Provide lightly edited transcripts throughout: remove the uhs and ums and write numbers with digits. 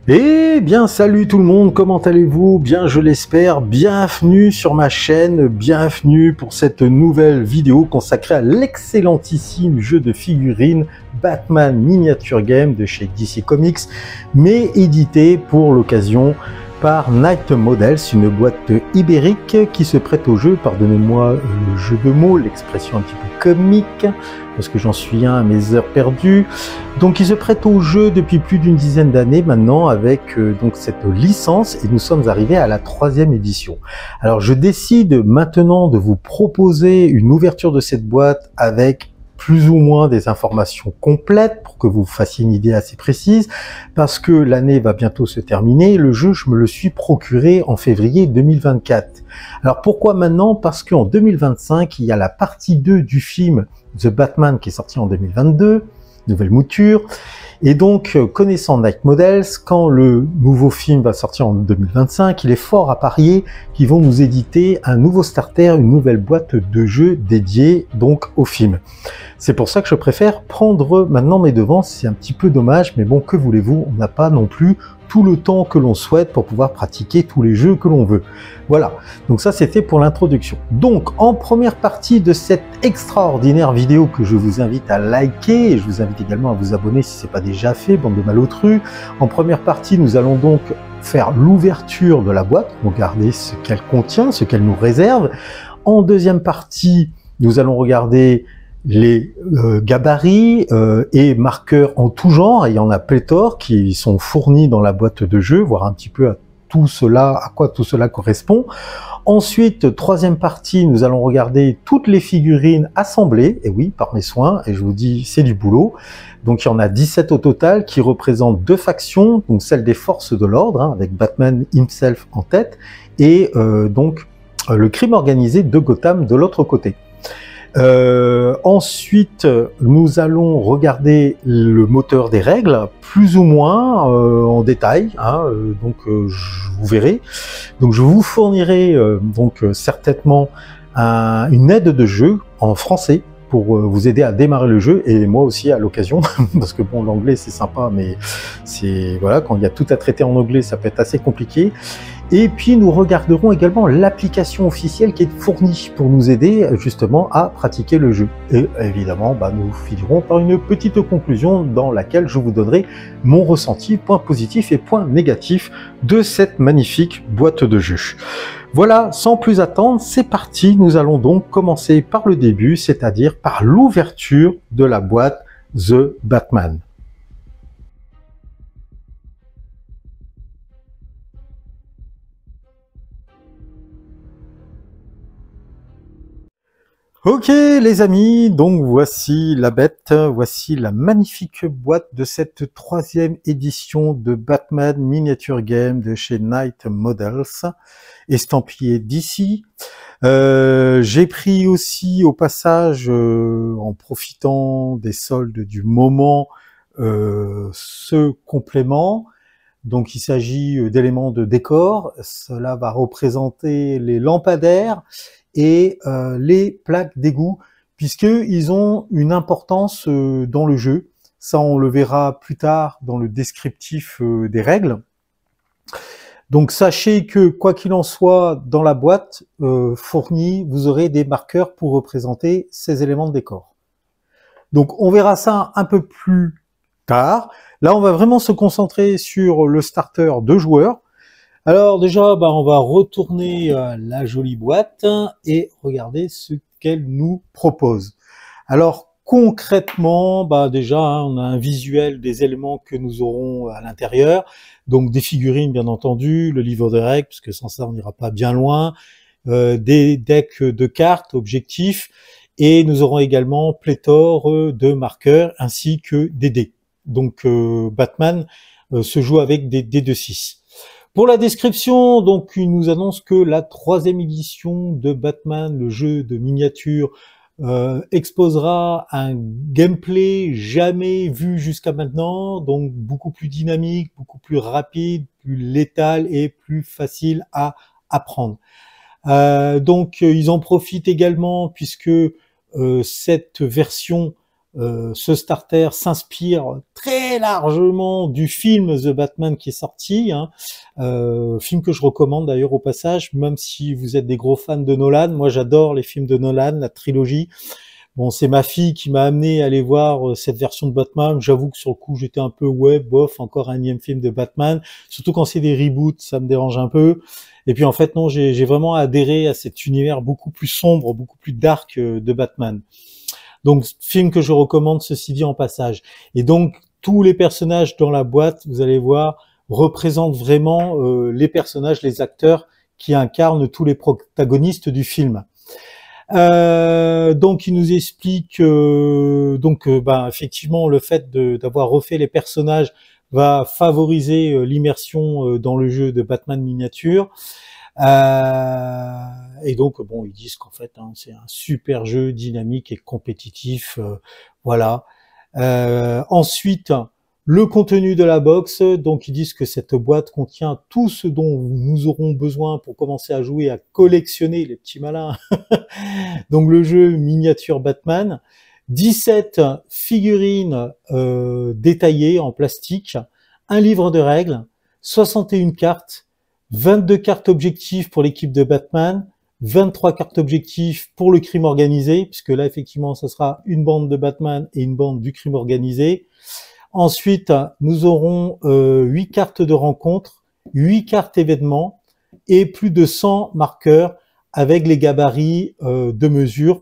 Eh bien, salut tout le monde, comment allez-vous? Bien, je l'espère. Bienvenue sur ma chaîne, bienvenue pour cette nouvelle vidéo consacrée à l'excellentissime jeu de figurines Batman Miniature Game de chez DC Comics, mais édité pour l'occasion par Knight Models, une boîte ibérique qui se prête au jeu, pardonnez-moi le jeu de mots, l'expression un petit peu comique, parce que j'en suis un à mes heures perdues. Donc il se prête au jeu depuis plus d'une dizaine d'années maintenant avec donc cette licence, et nous sommes arrivés à la 3e édition. Alors je décide maintenant de vous proposer une ouverture de cette boîte avec plus ou moins des informations complètes pour que vous fassiez une idée assez précise, parce que l'année va bientôt se terminer. Le jeu, je me le suis procuré en février 2024. Alors pourquoi maintenant? Parce qu'en 2025, il y a la partie 2 du film The Batman qui est sorti en 2022, nouvelle mouture. Et donc, connaissant Knight Models, quand le nouveau film va sortir en 2025, il est fort à parier qu'ils vont nous éditer un nouveau starter, une nouvelle boîte de jeux dédiée donc au film. C'est pour ça que je préfère prendre maintenant mes devants. C'est un petit peu dommage, mais bon, que voulez-vous, on n'a pas non plus tout le temps que l'on souhaite pour pouvoir pratiquer tous les jeux que l'on veut. Voilà, donc ça c'était pour l'introduction. Donc en première partie de cette extraordinaire vidéo que je vous invite à liker, et je vous invite également à vous abonner si ce n'est pas déjà fait, bande de malotrus. En première partie, nous allons donc faire l'ouverture de la boîte, regarder ce qu'elle contient, ce qu'elle nous réserve. En deuxième partie, nous allons regarder les gabarits et marqueurs en tout genre, et il y en a pléthore qui sont fournis dans la boîte de jeu, voir un petit peu à tout cela, à quoi tout cela correspond. Ensuite, troisième partie, nous allons regarder toutes les figurines assemblées, et oui, par mes soins, et je vous dis, c'est du boulot. Donc il y en a 17 au total, qui représentent deux factions, donc celle des forces de l'ordre, hein, avec Batman himself en tête, et donc le crime organisé de Gotham de l'autre côté. Ensuite, nous allons regarder le moteur des règles, plus ou moins en détail, hein, vous verrez. Donc je vous fournirai certainement une aide de jeu en français pour vous aider à démarrer le jeu, et moi aussi à l'occasion, parce que bon, l'anglais c'est sympa, mais c'est voilà, quand il y a tout à traiter en anglais, ça peut être assez compliqué. Et puis nous regarderons également l'application officielle qui est fournie pour nous aider justement à pratiquer le jeu. Et évidemment, nous finirons par une petite conclusion dans laquelle je vous donnerai mon ressenti, points positifs et points négatifs de cette magnifique boîte de jeu. Voilà, sans plus attendre, c'est parti. Nous allons donc commencer par le début, c'est-à-dire par l'ouverture de la boîte The Batman. Ok les amis, donc voici la bête, voici la magnifique boîte de cette 3e édition de Batman Miniature Game de chez Knight Models, estampillé DC. J'ai pris aussi au passage, en profitant des soldes du moment, ce complément. Donc il s'agit d'éléments de décor, cela va représenter les lampadaires et les plaques d'égout, puisqu'ils ont une importance dans le jeu. Ça, on le verra plus tard dans le descriptif des règles. Donc sachez que, quoi qu'il en soit, dans la boîte fournie, vous aurez des marqueurs pour représenter ces éléments de décor. Donc on verra ça un peu plus tard. Là, on va vraiment se concentrer sur le starter de joueurs. Alors déjà, on va retourner la jolie boîte et regarder ce qu'elle nous propose. Alors concrètement, déjà, on a un visuel des éléments que nous aurons à l'intérieur. Donc des figurines, bien entendu, le livre de règles, parce que sans ça, on n'ira pas bien loin. Des decks de cartes, objectifs. Et nous aurons également pléthore de marqueurs ainsi que des dés. Donc Batman se joue avec des dés de 6. Pour la description, donc, il nous annonce que la 3e édition de Batman, le jeu de miniature, exposera un gameplay jamais vu jusqu'à maintenant, donc beaucoup plus dynamique, beaucoup plus rapide, plus létal et plus facile à apprendre. Donc, ils en profitent également puisque cette version ce starter s'inspire très largement du film The Batman qui est sorti, hein, film que je recommande d'ailleurs au passage, même si vous êtes des gros fans de Nolan. Moi j'adore les films de Nolan, la trilogie. Bon, c'est ma fille qui m'a amené à aller voir cette version de Batman. J'avoue que sur le coup, j'étais un peu ouais, bof, encore un énième film de Batman. Surtout quand c'est des reboots, ça me dérange un peu. Et puis en fait, non, j'ai vraiment adhéré à cet univers beaucoup plus sombre, beaucoup plus dark de Batman. Donc, film que je recommande, ceci dit en passage. Et donc, tous les personnages dans la boîte, vous allez voir, représentent vraiment les personnages, les acteurs qui incarnent tous les protagonistes du film. Donc il nous explique effectivement le fait d'avoir refait les personnages va favoriser l'immersion dans le jeu de Batman miniature. Et donc bon, ils disent qu'en fait c'est un super jeu dynamique et compétitif, voilà. Ensuite, le contenu de la box, donc ils disent que cette boîte contient tout ce dont nous aurons besoin pour commencer à jouer, à collectionner les petits malins. Donc le jeu miniature Batman, 17 figurines détaillées en plastique, un livre de règles, 61 cartes, 22 cartes objectifs pour l'équipe de Batman, 23 cartes objectifs pour le crime organisé, puisque là effectivement ce sera une bande de Batman et une bande du crime organisé. Ensuite, nous aurons 8 cartes de rencontre, 8 cartes événements et plus de 100 marqueurs avec les gabarits de mesure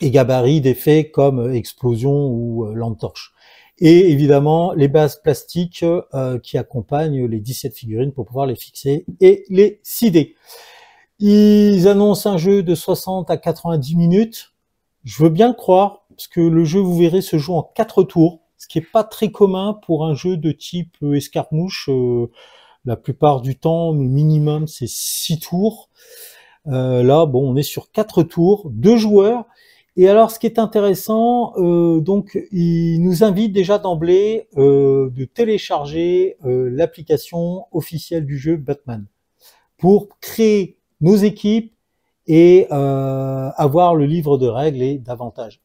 et gabarits d'effets comme explosion ou lampe torche. Et évidemment, les bases plastiques qui accompagnent les 17 figurines pour pouvoir les fixer et les cider. Ils annoncent un jeu de 60 à 90 minutes. Je veux bien le croire, parce que le jeu, vous verrez, se joue en 4 tours, ce qui n'est pas très commun pour un jeu de type escarmouche. La plupart du temps, le minimum, c'est 6 tours. Là, bon, on est sur 4 tours, 2 joueurs. Et alors, ce qui est intéressant, donc, il nous invite déjà d'emblée de télécharger l'application officielle du jeu Batman pour créer nos équipes et avoir le livre de règles et davantage.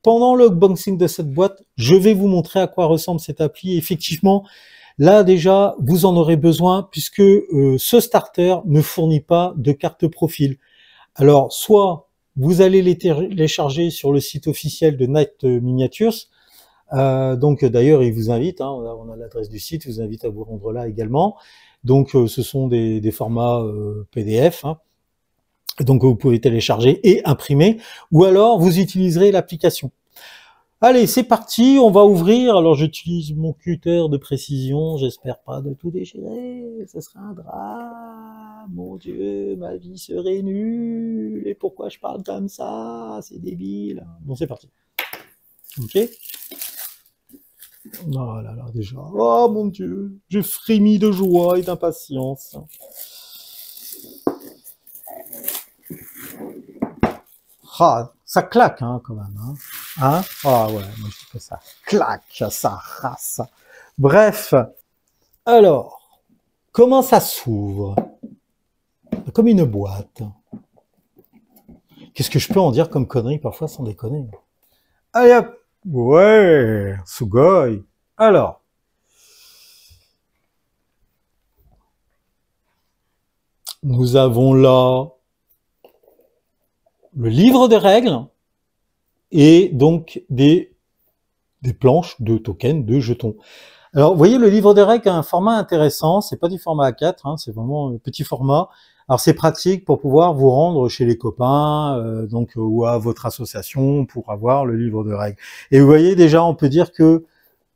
Pendant le unboxing de cette boîte, je vais vous montrer à quoi ressemble cette appli. Effectivement, là déjà, vous en aurez besoin puisque ce starter ne fournit pas de carte profil. Alors, soit vous allez les télécharger sur le site officiel de Night Miniatures. Donc d'ailleurs, il vous invite, hein, on a l'adresse du site, il vous invite à vous rendre là également. Donc ce sont des formats PDF. Hein. Donc vous pouvez télécharger et imprimer, ou alors vous utiliserez l'application. Allez, c'est parti, on va ouvrir. Alors j'utilise mon cutter de précision, j'espère pas de tout déchirer, ce sera un drame, mon Dieu, ma vie serait nulle, et pourquoi je parle comme ça, c'est débile. Bon, c'est parti. Ok. Oh là là, déjà, oh mon Dieu, j'ai frémi de joie et d'impatience. Ah, ça claque, hein, quand même. Hein, ah ouais, moi je dis que ça claque, ça rase. Bref, alors, comment ça s'ouvre? Comme une boîte. Qu'est-ce que je peux en dire comme connerie parfois sans déconner? Allez hop, ouais, Sugoi. Alors, nous avons là le livre des règles et donc des planches de tokens, de jetons. Alors, vous voyez, le livre des règles a un format intéressant. C'est pas du format A4, hein, c'est vraiment un petit format. Alors, c'est pratique pour pouvoir vous rendre chez les copains, ou à votre association pour avoir le livre de règles. Et vous voyez, déjà, on peut dire que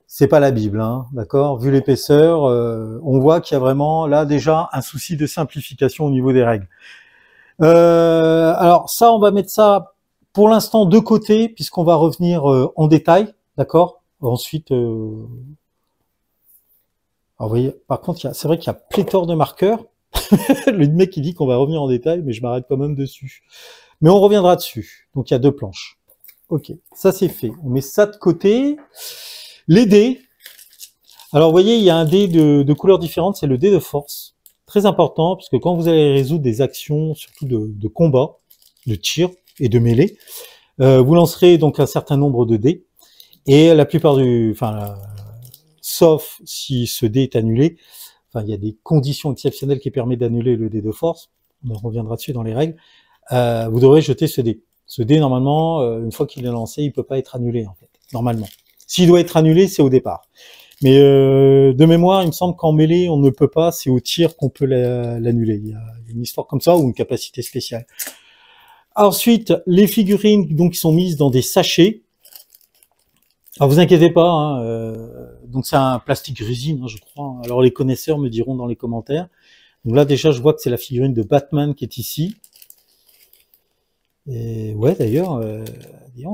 c'est pas la Bible, hein, d'accord? Vu l'épaisseur, on voit qu'il y a vraiment là déjà un souci de simplification au niveau des règles. Alors ça, on va mettre ça pour l'instant de côté puisqu'on va revenir en détail, d'accord? Ensuite, alors vous voyez, par contre, c'est vrai qu'il y a pléthore de marqueurs. Le mec qui dit qu'on va revenir en détail, mais je m'arrête quand même dessus. Mais on reviendra dessus. Donc il y a 2 planches. Ok, ça c'est fait. On met ça de côté. Les dés. Alors vous voyez, il y a un dé de couleurs différentes, c'est le dé de force. Très important, parce que quand vous allez résoudre des actions, surtout de combat, de tir et de mêlée, Vous lancerez donc un certain nombre de dés, et la plupart sauf si ce dé est annulé, il y a des conditions exceptionnelles qui permettent d'annuler le dé de force, on reviendra dessus dans les règles, vous devrez jeter ce dé. Ce dé, normalement, une fois qu'il est lancé, il peut pas être annulé, en fait, normalement. S'il doit être annulé, c'est au départ. Mais de mémoire, il me semble qu'en mêlée, on ne peut pas, c'est au tir qu'on peut l'annuler. Il y a une histoire comme ça, ou une capacité spéciale. Ensuite, les figurines donc, qui sont mises dans des sachets. Alors vous inquiétez pas, hein, donc c'est un plastique résine, hein, je crois. Alors les connaisseurs me diront dans les commentaires. Donc là déjà, je vois que c'est la figurine de Batman qui est ici. Et ouais, d'ailleurs,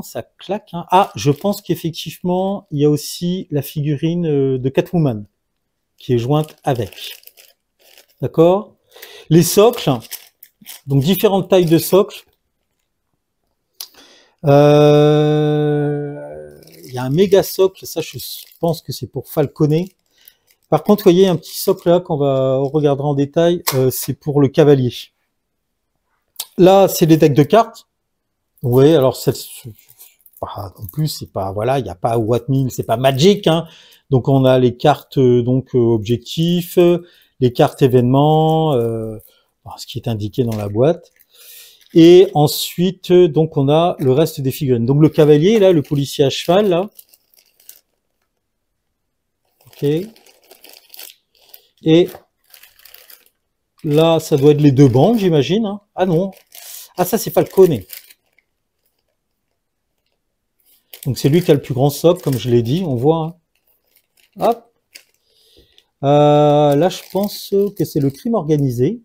ça claque. Hein. Ah, je pense qu'effectivement, il y a aussi la figurine de Catwoman qui est jointe avec. D'accord? Les socles, donc différentes tailles de socles. Il y a un méga socle, ça je pense que c'est pour falconer. Par contre, vous voyez un petit socle là qu'on regardera en détail, c'est pour le cavalier. Là, c'est les decks de cartes. Vous voyez, alors en plus c'est pas, voilà, il n'y a pas Wattmill, c'est pas Magic, hein. Donc on a les cartes objectifs, les cartes événements, ce qui est indiqué dans la boîte. Et ensuite, donc on a le reste des figurines. Donc le cavalier, là, le policier à cheval, là. Ok. Et là, ça doit être les deux bandes, j'imagine. Hein. Ah non. Ah, ça, c'est Falcone. Donc c'est lui qui a le plus grand socle, comme je l'ai dit, on voit. Hein. Hop. Là, je pense que c'est le crime organisé.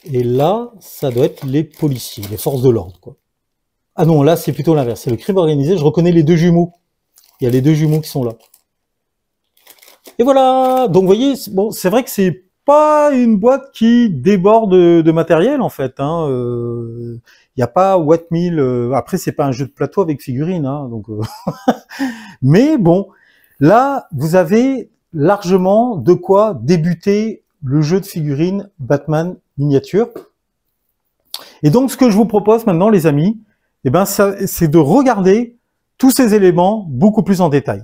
Et là, ça doit être les policiers, les forces de l'ordre, quoi. Ah non, là, c'est plutôt l'inverse. C'est le crime organisé. Je reconnais les deux jumeaux. Il y a les deux jumeaux qui sont là. Et voilà. Donc, vous voyez, bon, c'est vrai que c'est pas une boîte qui déborde de matériel, en fait. Hein. Il n'y a pas Wattmill. Après, c'est pas un jeu de plateau avec figurines. Hein, donc, mais bon, là, vous avez largement de quoi débuter le jeu de figurines Batman miniature. Et donc, ce que je vous propose maintenant, les amis, eh ben, c'est de regarder tous ces éléments beaucoup plus en détail.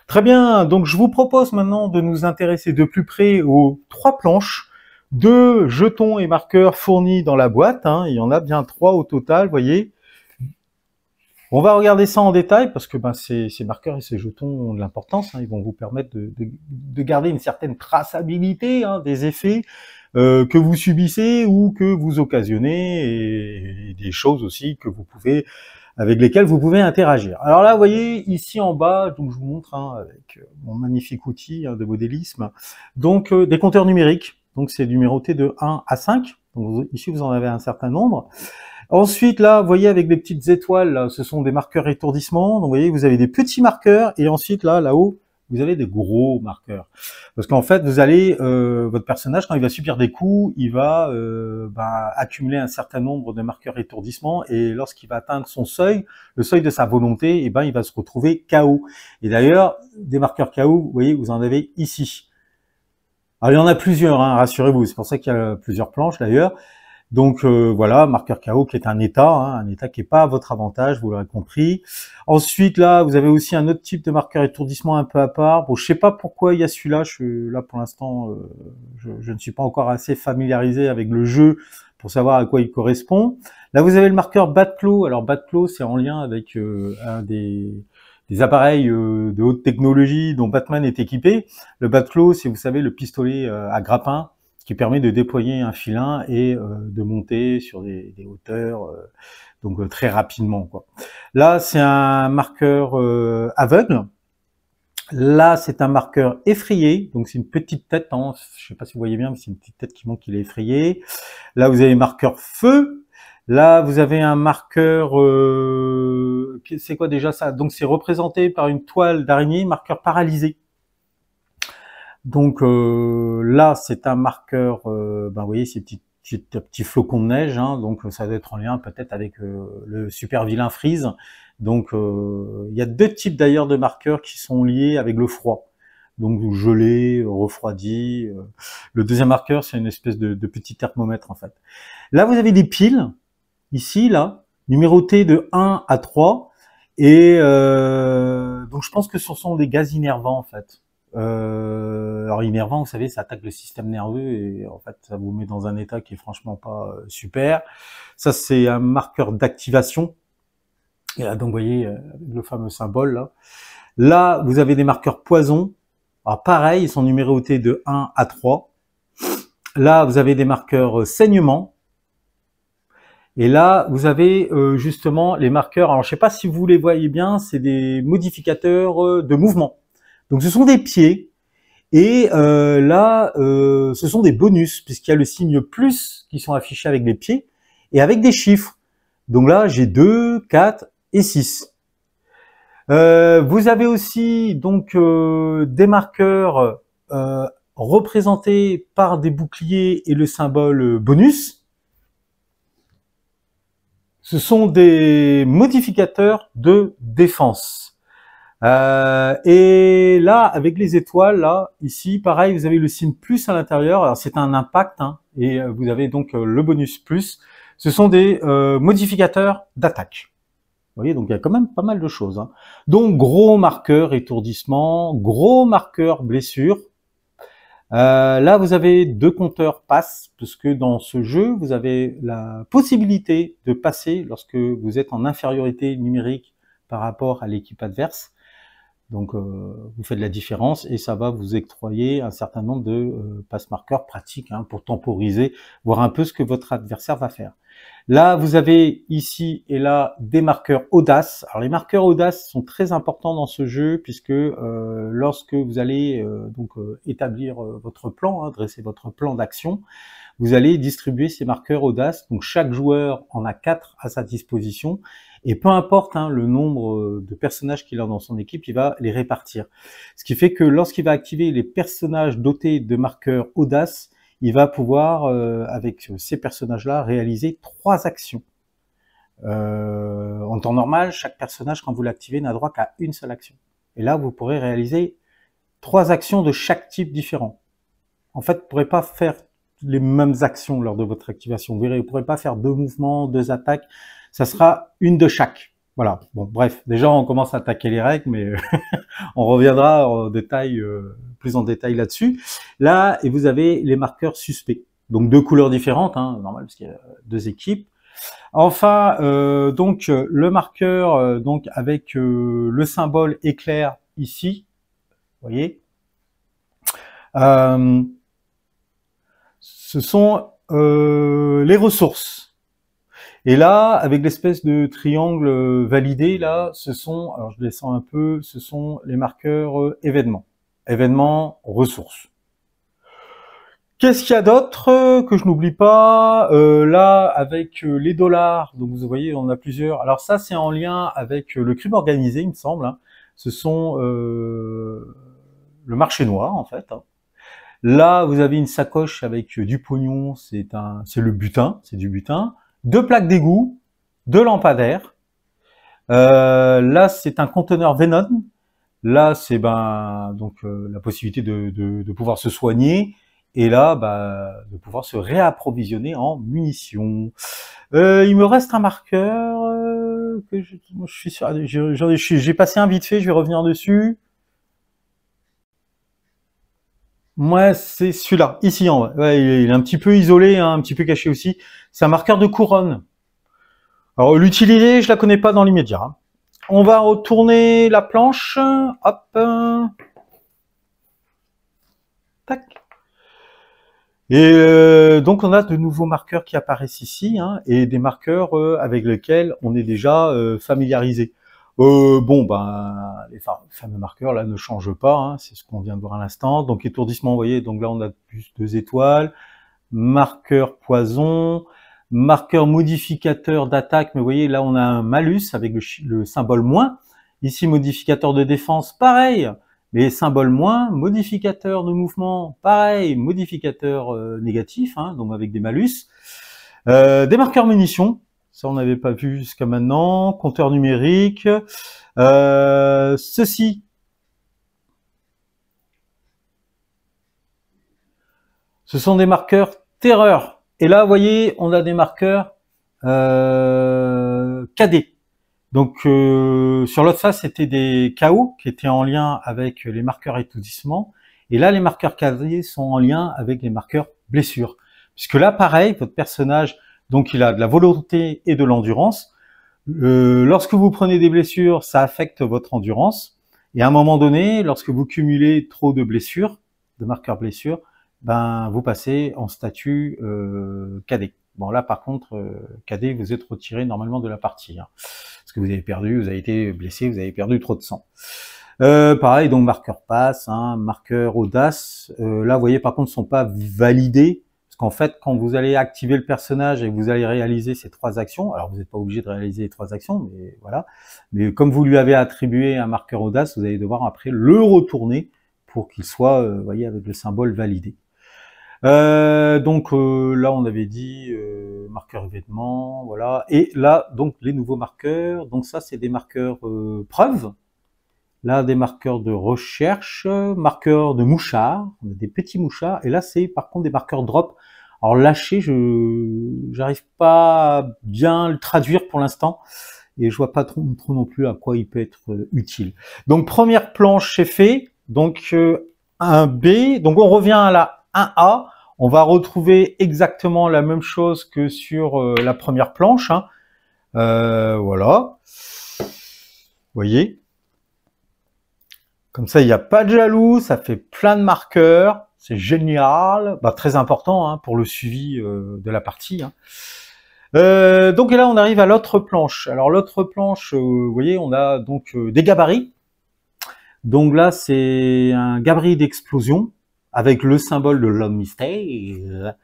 Très bien, donc je vous propose maintenant de nous intéresser de plus près aux 3 planches de jetons et marqueurs fournis dans la boîte. Hein. Il y en a bien 3 au total, vous voyez. On va regarder ça en détail parce que ces marqueurs et ces jetons ont de l'importance. Hein. Ils vont vous permettre de garder une certaine traçabilité des effets que vous subissez ou que vous occasionnez et des choses aussi que vous pouvez avec lesquels vous pouvez interagir. Alors là, vous voyez, ici en bas, donc je vous montre avec mon magnifique outil de modélisme, donc des compteurs numériques, donc c'est numéroté de 1 à 5, donc ici vous en avez un certain nombre. Ensuite, là, vous voyez, avec des petites étoiles, là, ce sont des marqueurs étourdissement, donc vous voyez, vous avez des petits marqueurs, et ensuite, là-haut, vous avez des gros marqueurs. Parce qu'en fait, vous allez, votre personnage, quand il va subir des coups, il va accumuler un certain nombre de marqueurs étourdissement, et lorsqu'il va atteindre son seuil, le seuil de sa volonté, il va se retrouver KO. Et d'ailleurs, des marqueurs KO, vous voyez, vous en avez ici. Alors, il y en a plusieurs, hein, rassurez-vous, c'est pour ça qu'il y a plusieurs planches d'ailleurs. Donc voilà, marqueur KO qui est un état qui n'est pas à votre avantage, vous l'aurez compris. Ensuite, là, vous avez aussi un autre type de marqueur étourdissement un peu à part. Bon, je sais pas pourquoi il y a celui-là. Là pour l'instant, je ne suis pas encore assez familiarisé avec le jeu pour savoir à quoi il correspond. Là, vous avez le marqueur Batclaw. Alors Batclaw, c'est en lien avec un des appareils de haute technologie dont Batman est équipé. Le Batclaw, c'est, vous savez, le pistolet à grappin qui permet de déployer un filin et de monter sur des hauteurs donc très rapidement, quoi. Là, c'est un marqueur aveugle. Là, c'est un marqueur effrayé, donc c'est une petite tête, hein. Je sais pas si vous voyez bien, mais c'est une petite tête qui montre qu'il est effrayé. Là, vous avez marqueur feu. Là, vous avez un marqueur c'est quoi déjà ça? Donc c'est représenté par une toile d'araignée, marqueur paralysé. Donc là, c'est un marqueur, vous voyez ces petits flocons de neige, hein, donc ça doit être en lien peut-être avec le super vilain Freeze. Donc il y a deux types d'ailleurs de marqueurs qui sont liés avec le froid. Donc gelé, refroidi. Le deuxième marqueur, c'est une espèce de petit thermomètre en fait. Là, vous avez des piles, ici, là, numérotées de 1 à 3. Et donc je pense que ce sont des gaz innervants en fait. Alors innervant, vous savez, ça attaque le système nerveux et en fait, ça vous met dans un état qui est franchement pas super. Ça, c'est un marqueur d'activation. Et là, donc, vous voyez, le fameux symbole là. Là, vous avez des marqueurs poison. Alors pareil, ils sont numérotés de 1 à 3. Là, vous avez des marqueurs saignement. Et là, vous avez justement les marqueurs. Alors, je sais pas si vous les voyez bien, c'est des modificateurs de mouvement. Donc, ce sont des pieds. Et là, ce sont des bonus, puisqu'il y a le signe plus qui sont affichés avec des pieds et avec des chiffres. Donc là, j'ai 2, 4 et 6. Vous avez aussi donc des marqueurs représentés par des boucliers et le symbole bonus. Ce sont des modificateurs de défense. Et là, avec les étoiles, là, ici, pareil, vous avez le signe plus à l'intérieur. Alors, c'est un impact, hein, et vous avez donc le bonus plus. Ce sont des modificateurs d'attaque. Vous voyez, donc il y a quand même pas mal de choses. Hein. Donc, gros marqueur étourdissement, gros marqueur blessure. Là, vous avez 2 compteurs passe, parce que dans ce jeu, vous avez la possibilité de passer lorsque vous êtes en infériorité numérique par rapport à l'équipe adverse. Donc, vous faites la différence et ça va vous octroyer un certain nombre de passe-marqueurs pratiques hein, pour temporiser, voir un peu ce que votre adversaire va faire. Là, vous avez ici et là des marqueurs audace. Alors, les marqueurs audace sont très importants dans ce jeu puisque lorsque vous allez établir votre plan, hein, dresser votre plan d'action, vous allez distribuer ces marqueurs audace. Donc, chaque joueur en a 4 à sa disposition. Et peu importe hein, le nombre de personnages qu'il a dans son équipe, il va les répartir. Ce qui fait que lorsqu'il va activer les personnages dotés de marqueurs audace, il va pouvoir, avec ces personnages-là, réaliser 3 actions. En temps normal, chaque personnage, quand vous l'activez, n'a droit qu'à une seule action. Et là, vous pourrez réaliser 3 actions de chaque type différent. En fait, vous ne pourrez pas faire les mêmes actions lors de votre activation. Vous verrez, vous ne pourrez pas faire 2 mouvements, 2 attaques. Ça sera une de chaque. Voilà. Bon, bref. Déjà, on commence à attaquer les règles, mais on reviendra en détail, plus en détail là-dessus. Là, et vous avez les marqueurs suspects. Donc, 2 couleurs différentes, hein, normal, parce qu'il y a 2 équipes. Enfin, donc, le marqueur, donc, avec le symbole éclair ici. Vous voyez. Ce sont les ressources. Et là, avec l'espèce de triangle validé, là, ce sont, alors je descends un peu, ce sont les marqueurs événements. Événements, ressources. Qu'est-ce qu'il y a d'autre que je n'oublie pas là, avec les dollars, donc vous voyez, on a plusieurs. Alors ça, c'est en lien avec le crime organisé, il me semble. Hein. Ce sont le marché noir, en fait. Hein. Là, vous avez une sacoche avec du pognon, c'est le butin, c'est du butin. 2 plaques d'égout, 2 lampadaires. Là, c'est un conteneur Venom. Là, c'est la possibilité de pouvoir se soigner. Et là, de pouvoir se réapprovisionner en munitions. Il me reste un marqueur que je suis sûr. J'ai passé un vite fait, je vais revenir dessus. Moi, c'est celui-là, ici en haut. Ouais, il est un petit peu isolé, hein, un petit peu caché aussi. C'est un marqueur de couronne. Alors, l'utilité, je la connais pas dans l'immédiat. Hein. On va retourner la planche. Hop. Tac. Et donc, on a de nouveaux marqueurs qui apparaissent ici, hein, et des marqueurs avec lesquels on est déjà familiarisé. Les fameux marqueurs là ne changent pas, hein, c'est ce qu'on vient de voir à l'instant. Donc étourdissement, vous voyez, donc là on a plus 2 étoiles, marqueur poison, Marqueur modificateur d'attaque, mais vous voyez, là, on a un malus avec le symbole moins. Ici, modificateur de défense, pareil, mais symbole moins. Modificateur de mouvement, pareil, modificateur négatif, hein, donc avec des malus. Des marqueurs munitions, ça on n'avait pas vu jusqu'à maintenant. Compteur numérique. Ceci. Ce sont des marqueurs terreur. Et là, vous voyez, on a des marqueurs KD. Donc, sur l'autre face, c'était des KO qui étaient en lien avec les marqueurs étourdissement. Et là, les marqueurs KD sont en lien avec les marqueurs blessures. Puisque là, pareil, votre personnage, donc il a de la volonté et de l'endurance. Lorsque vous prenez des blessures, ça affecte votre endurance. Et à un moment donné, lorsque vous cumulez trop de blessures, de marqueurs blessures, ben vous passez en statut KD. Bon là par contre, KD, vous êtes retiré normalement de la partie, hein, parce que vous avez perdu, vous avez été blessé, vous avez perdu trop de sang. Pareil, donc marqueur passe, hein, marqueur audace. Là, vous voyez par contre, ne sont pas validés, parce qu'en fait, quand vous allez activer le personnage et que vous allez réaliser ces 3 actions, alors vous n'êtes pas obligé de réaliser les 3 actions, mais voilà. Mais comme vous lui avez attribué un marqueur audace, vous allez devoir après le retourner pour qu'il soit, vous voyez, avec le symbole validé. Donc là on avait dit marqueur événement, voilà. Et là donc les nouveaux marqueurs, donc ça c'est des marqueurs preuves. Là des marqueurs de recherche, marqueurs de mouchards, on a des petits mouchards. Et là c'est par contre des marqueurs drop. Alors lâcher, j'arrive pas à bien le traduire pour l'instant. Et je vois pas trop non plus à quoi il peut être utile. Donc première planche c'est fait. Donc un B. Donc on revient à la 1A, on va retrouver exactement la même chose que sur la première planche, hein. Voilà, vous voyez, comme ça il n'y a pas de jaloux, ça fait plein de marqueurs, c'est génial, bah, très important, hein, pour le suivi de la partie, hein. Donc et là on arrive à l'autre planche. Alors l'autre planche, vous voyez, on a donc des gabarits. Donc là c'est un gabarit d'explosion avec le symbole de l'homme mystère,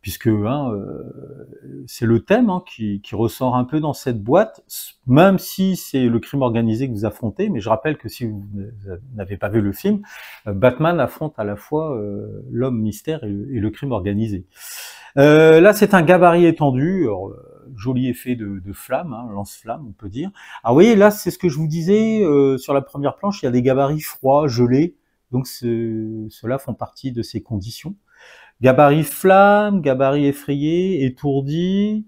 puisque hein, c'est le thème hein, qui ressort un peu dans cette boîte, même si c'est le crime organisé que vous affrontez. Mais je rappelle que si vous n'avez pas vu le film, Batman affronte à la fois l'homme mystère et le crime organisé. Là, c'est un gabarit étendu, alors, joli effet de flamme, hein, lance-flamme, on peut dire. Alors, vous voyez, là, c'est ce que je vous disais, sur la première planche, il y a des gabarits froids, gelés, donc ceux-là font partie de ces conditions. Gabarit flamme, gabarit effrayé, étourdi.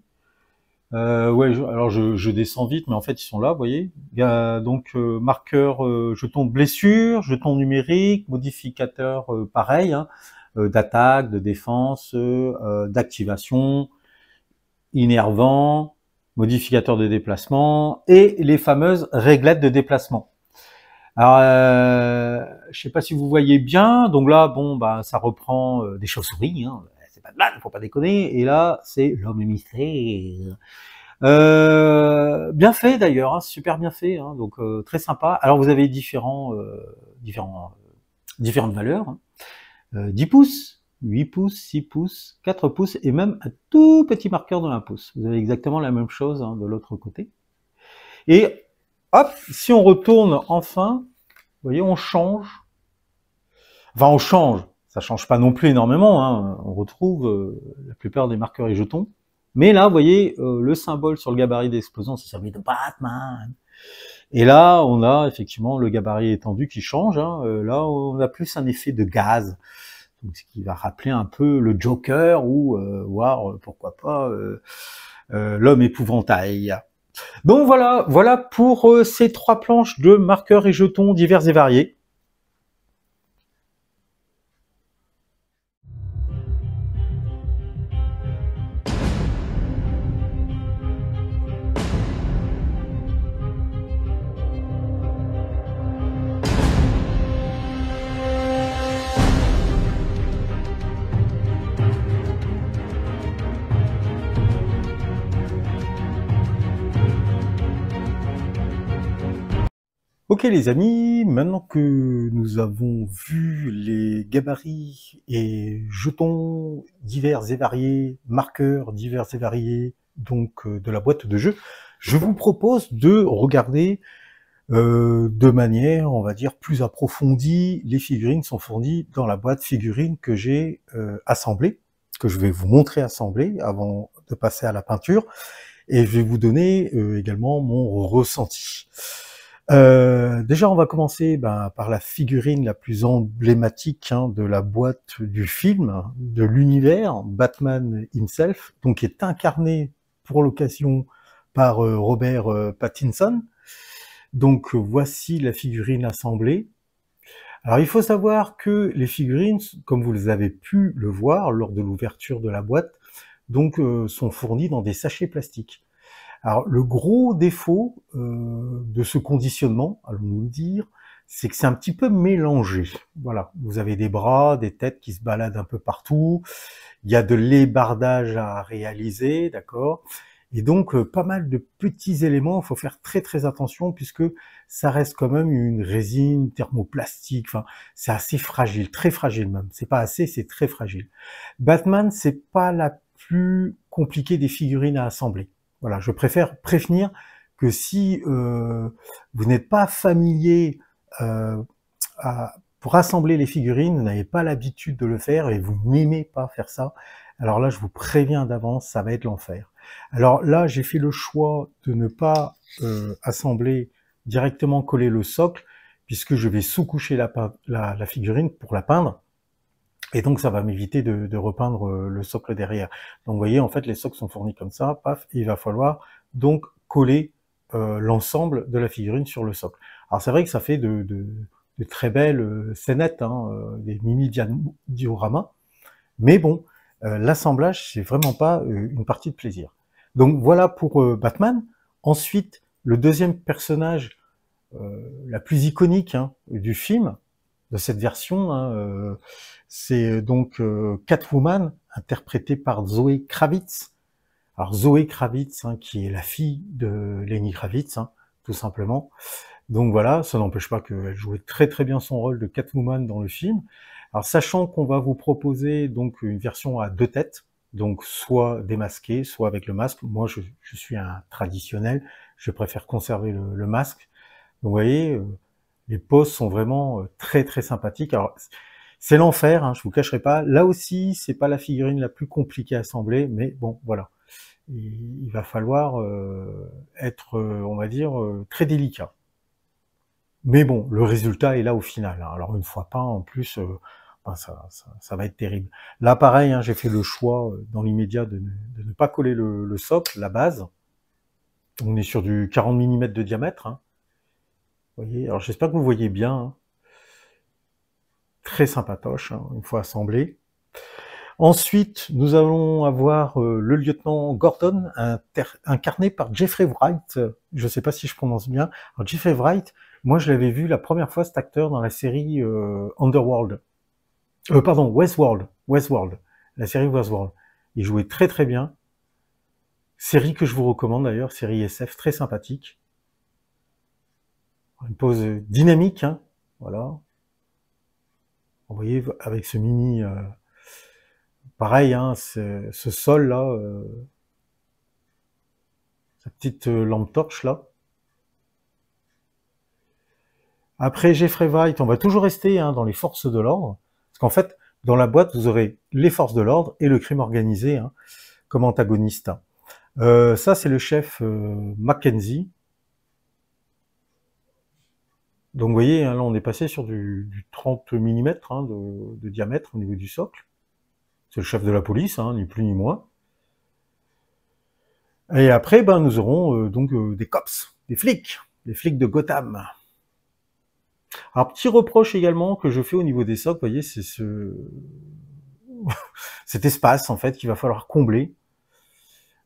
Ouais, alors je descends vite, mais en fait, ils sont là, vous voyez. Donc, marqueur jeton de blessure, jeton numérique, modificateur pareil, hein, d'attaque, de défense, d'activation, innervant, modificateur de déplacement, et les fameuses réglettes de déplacement. Alors, je sais pas si vous voyez bien, donc là, bon, bah, ça reprend des chauves-souris, hein, c'est pas de blague, faut pas déconner, et là, c'est l'homme mystère. Bien fait d'ailleurs, hein, super bien fait, hein, donc très sympa. Alors vous avez différentes valeurs, hein. 10 pouces, 8 pouces, 6 pouces, 4 pouces, et même un tout petit marqueur de 1 pouce. Vous avez exactement la même chose hein, de l'autre côté. Et hop, si on retourne enfin, vous voyez, on change. Enfin, on change. Ça change pas non plus énormément. Hein. On retrouve la plupart des marqueurs et jetons. Mais là, vous voyez, le symbole sur le gabarit d'explosion, c'est celui de Batman. Et là, on a effectivement le gabarit étendu qui change. Hein. Là, on a plus un effet de gaz. Donc, ce qui va rappeler un peu le Joker ou, voire, pourquoi pas, l'homme épouvantail. Donc voilà pour ces 3 planches de marqueurs et jetons divers et variés. Ok les amis, maintenant que nous avons vu les gabarits et jetons divers et variés, marqueurs divers et variés, donc de la boîte de jeu, je vous propose de regarder de manière, on va dire, plus approfondie. Les figurines sont fournies dans la boîte figurines que j'ai assemblée, que je vais vous montrer assemblée avant de passer à la peinture, et je vais vous donner également mon ressenti. Déjà, on va commencer par la figurine la plus emblématique de la boîte du film, de l'univers, Batman himself, donc qui est incarné pour l'occasion par Robert Pattinson. Donc voici la figurine assemblée. Alors il faut savoir que les figurines, comme vous les avez pu le voir lors de l'ouverture de la boîte, donc sont fournies dans des sachets plastiques. Alors le gros défaut de ce conditionnement, allons-nous le dire, c'est que c'est un petit peu mélangé. Voilà, vous avez des bras, des têtes qui se baladent un peu partout, il y a de l'ébardage à réaliser, d'accord? Et donc pas mal de petits éléments, il faut faire très très attention puisque ça reste quand même une résine thermoplastique, enfin c'est assez fragile, très fragile même, c'est pas assez, c'est très fragile. Batman, c'est pas la plus compliquée des figurines à assembler. Voilà, je préfère prévenir que si vous n'êtes pas familier pour assembler les figurines, vous n'avez pas l'habitude de le faire et vous n'aimez pas faire ça, alors là, je vous préviens d'avance, ça va être l'enfer. Alors là, j'ai fait le choix de ne pas assembler directement coller le socle, puisque je vais sous-coucher la figurine pour la peindre, et donc ça va m'éviter de repeindre le socle derrière. Donc vous voyez, en fait, les socles sont fournis comme ça, paf, et il va falloir donc coller l'ensemble de la figurine sur le socle. Alors c'est vrai que ça fait de très belles scénettes, des mini-dioramas, mais bon, l'assemblage, c'est vraiment pas une partie de plaisir. Donc voilà pour Batman. Ensuite, le deuxième personnage, la plus iconique du film, de cette version, c'est donc Catwoman, interprétée par Zoé Kravitz. Alors Zoé Kravitz, qui est la fille de Lenny Kravitz, tout simplement. Donc voilà, ça n'empêche pas qu'elle jouait très très bien son rôle de Catwoman dans le film. Alors sachant qu'on va vous proposer donc une version à deux têtes, donc soit démasquée, soit avec le masque. Moi je suis un traditionnel, je préfère conserver le masque. Donc vous voyez, les poses sont vraiment très très sympathiques. Alors c'est l'enfer, je vous cacherai pas. Là aussi, c'est pas la figurine la plus compliquée à assembler, mais bon voilà. Il va falloir être, on va dire, très délicat. Mais bon, le résultat est là au final. Alors une fois peint, en plus, ça va être terrible. Là, pareil, j'ai fait le choix dans l'immédiat de ne pas coller le socle, la base. On est sur du 40 mm de diamètre. Vous voyez, alors j'espère que vous voyez bien. Très sympatoche, une fois assemblé. Ensuite, nous allons avoir le lieutenant Gordon, incarné par Jeffrey Wright. Je ne sais pas si je prononce bien. Alors Jeffrey Wright, moi je l'avais vu la première fois cet acteur dans la série Underworld. Pardon, Westworld. Westworld. La série Westworld. Il jouait très très bien. Série que je vous recommande d'ailleurs, série SF très sympathique. Une pose dynamique, voilà. Vous voyez, avec ce mini... pareil, ce sol là, sa petite lampe torche là. Après Jeffrey Wright, on va toujours rester dans les forces de l'ordre, parce qu'en fait, dans la boîte, vous aurez les forces de l'ordre et le crime organisé comme antagoniste. Ça, c'est le chef Mackenzie. Donc vous voyez, là on est passé sur du 30 mm de diamètre au niveau du socle. C'est le chef de la police, ni plus ni moins. Et après, nous aurons donc des cops, des flics de Gotham. Alors petit reproche également que je fais au niveau des socles, vous voyez, c'est cet espace en fait qu'il va falloir combler.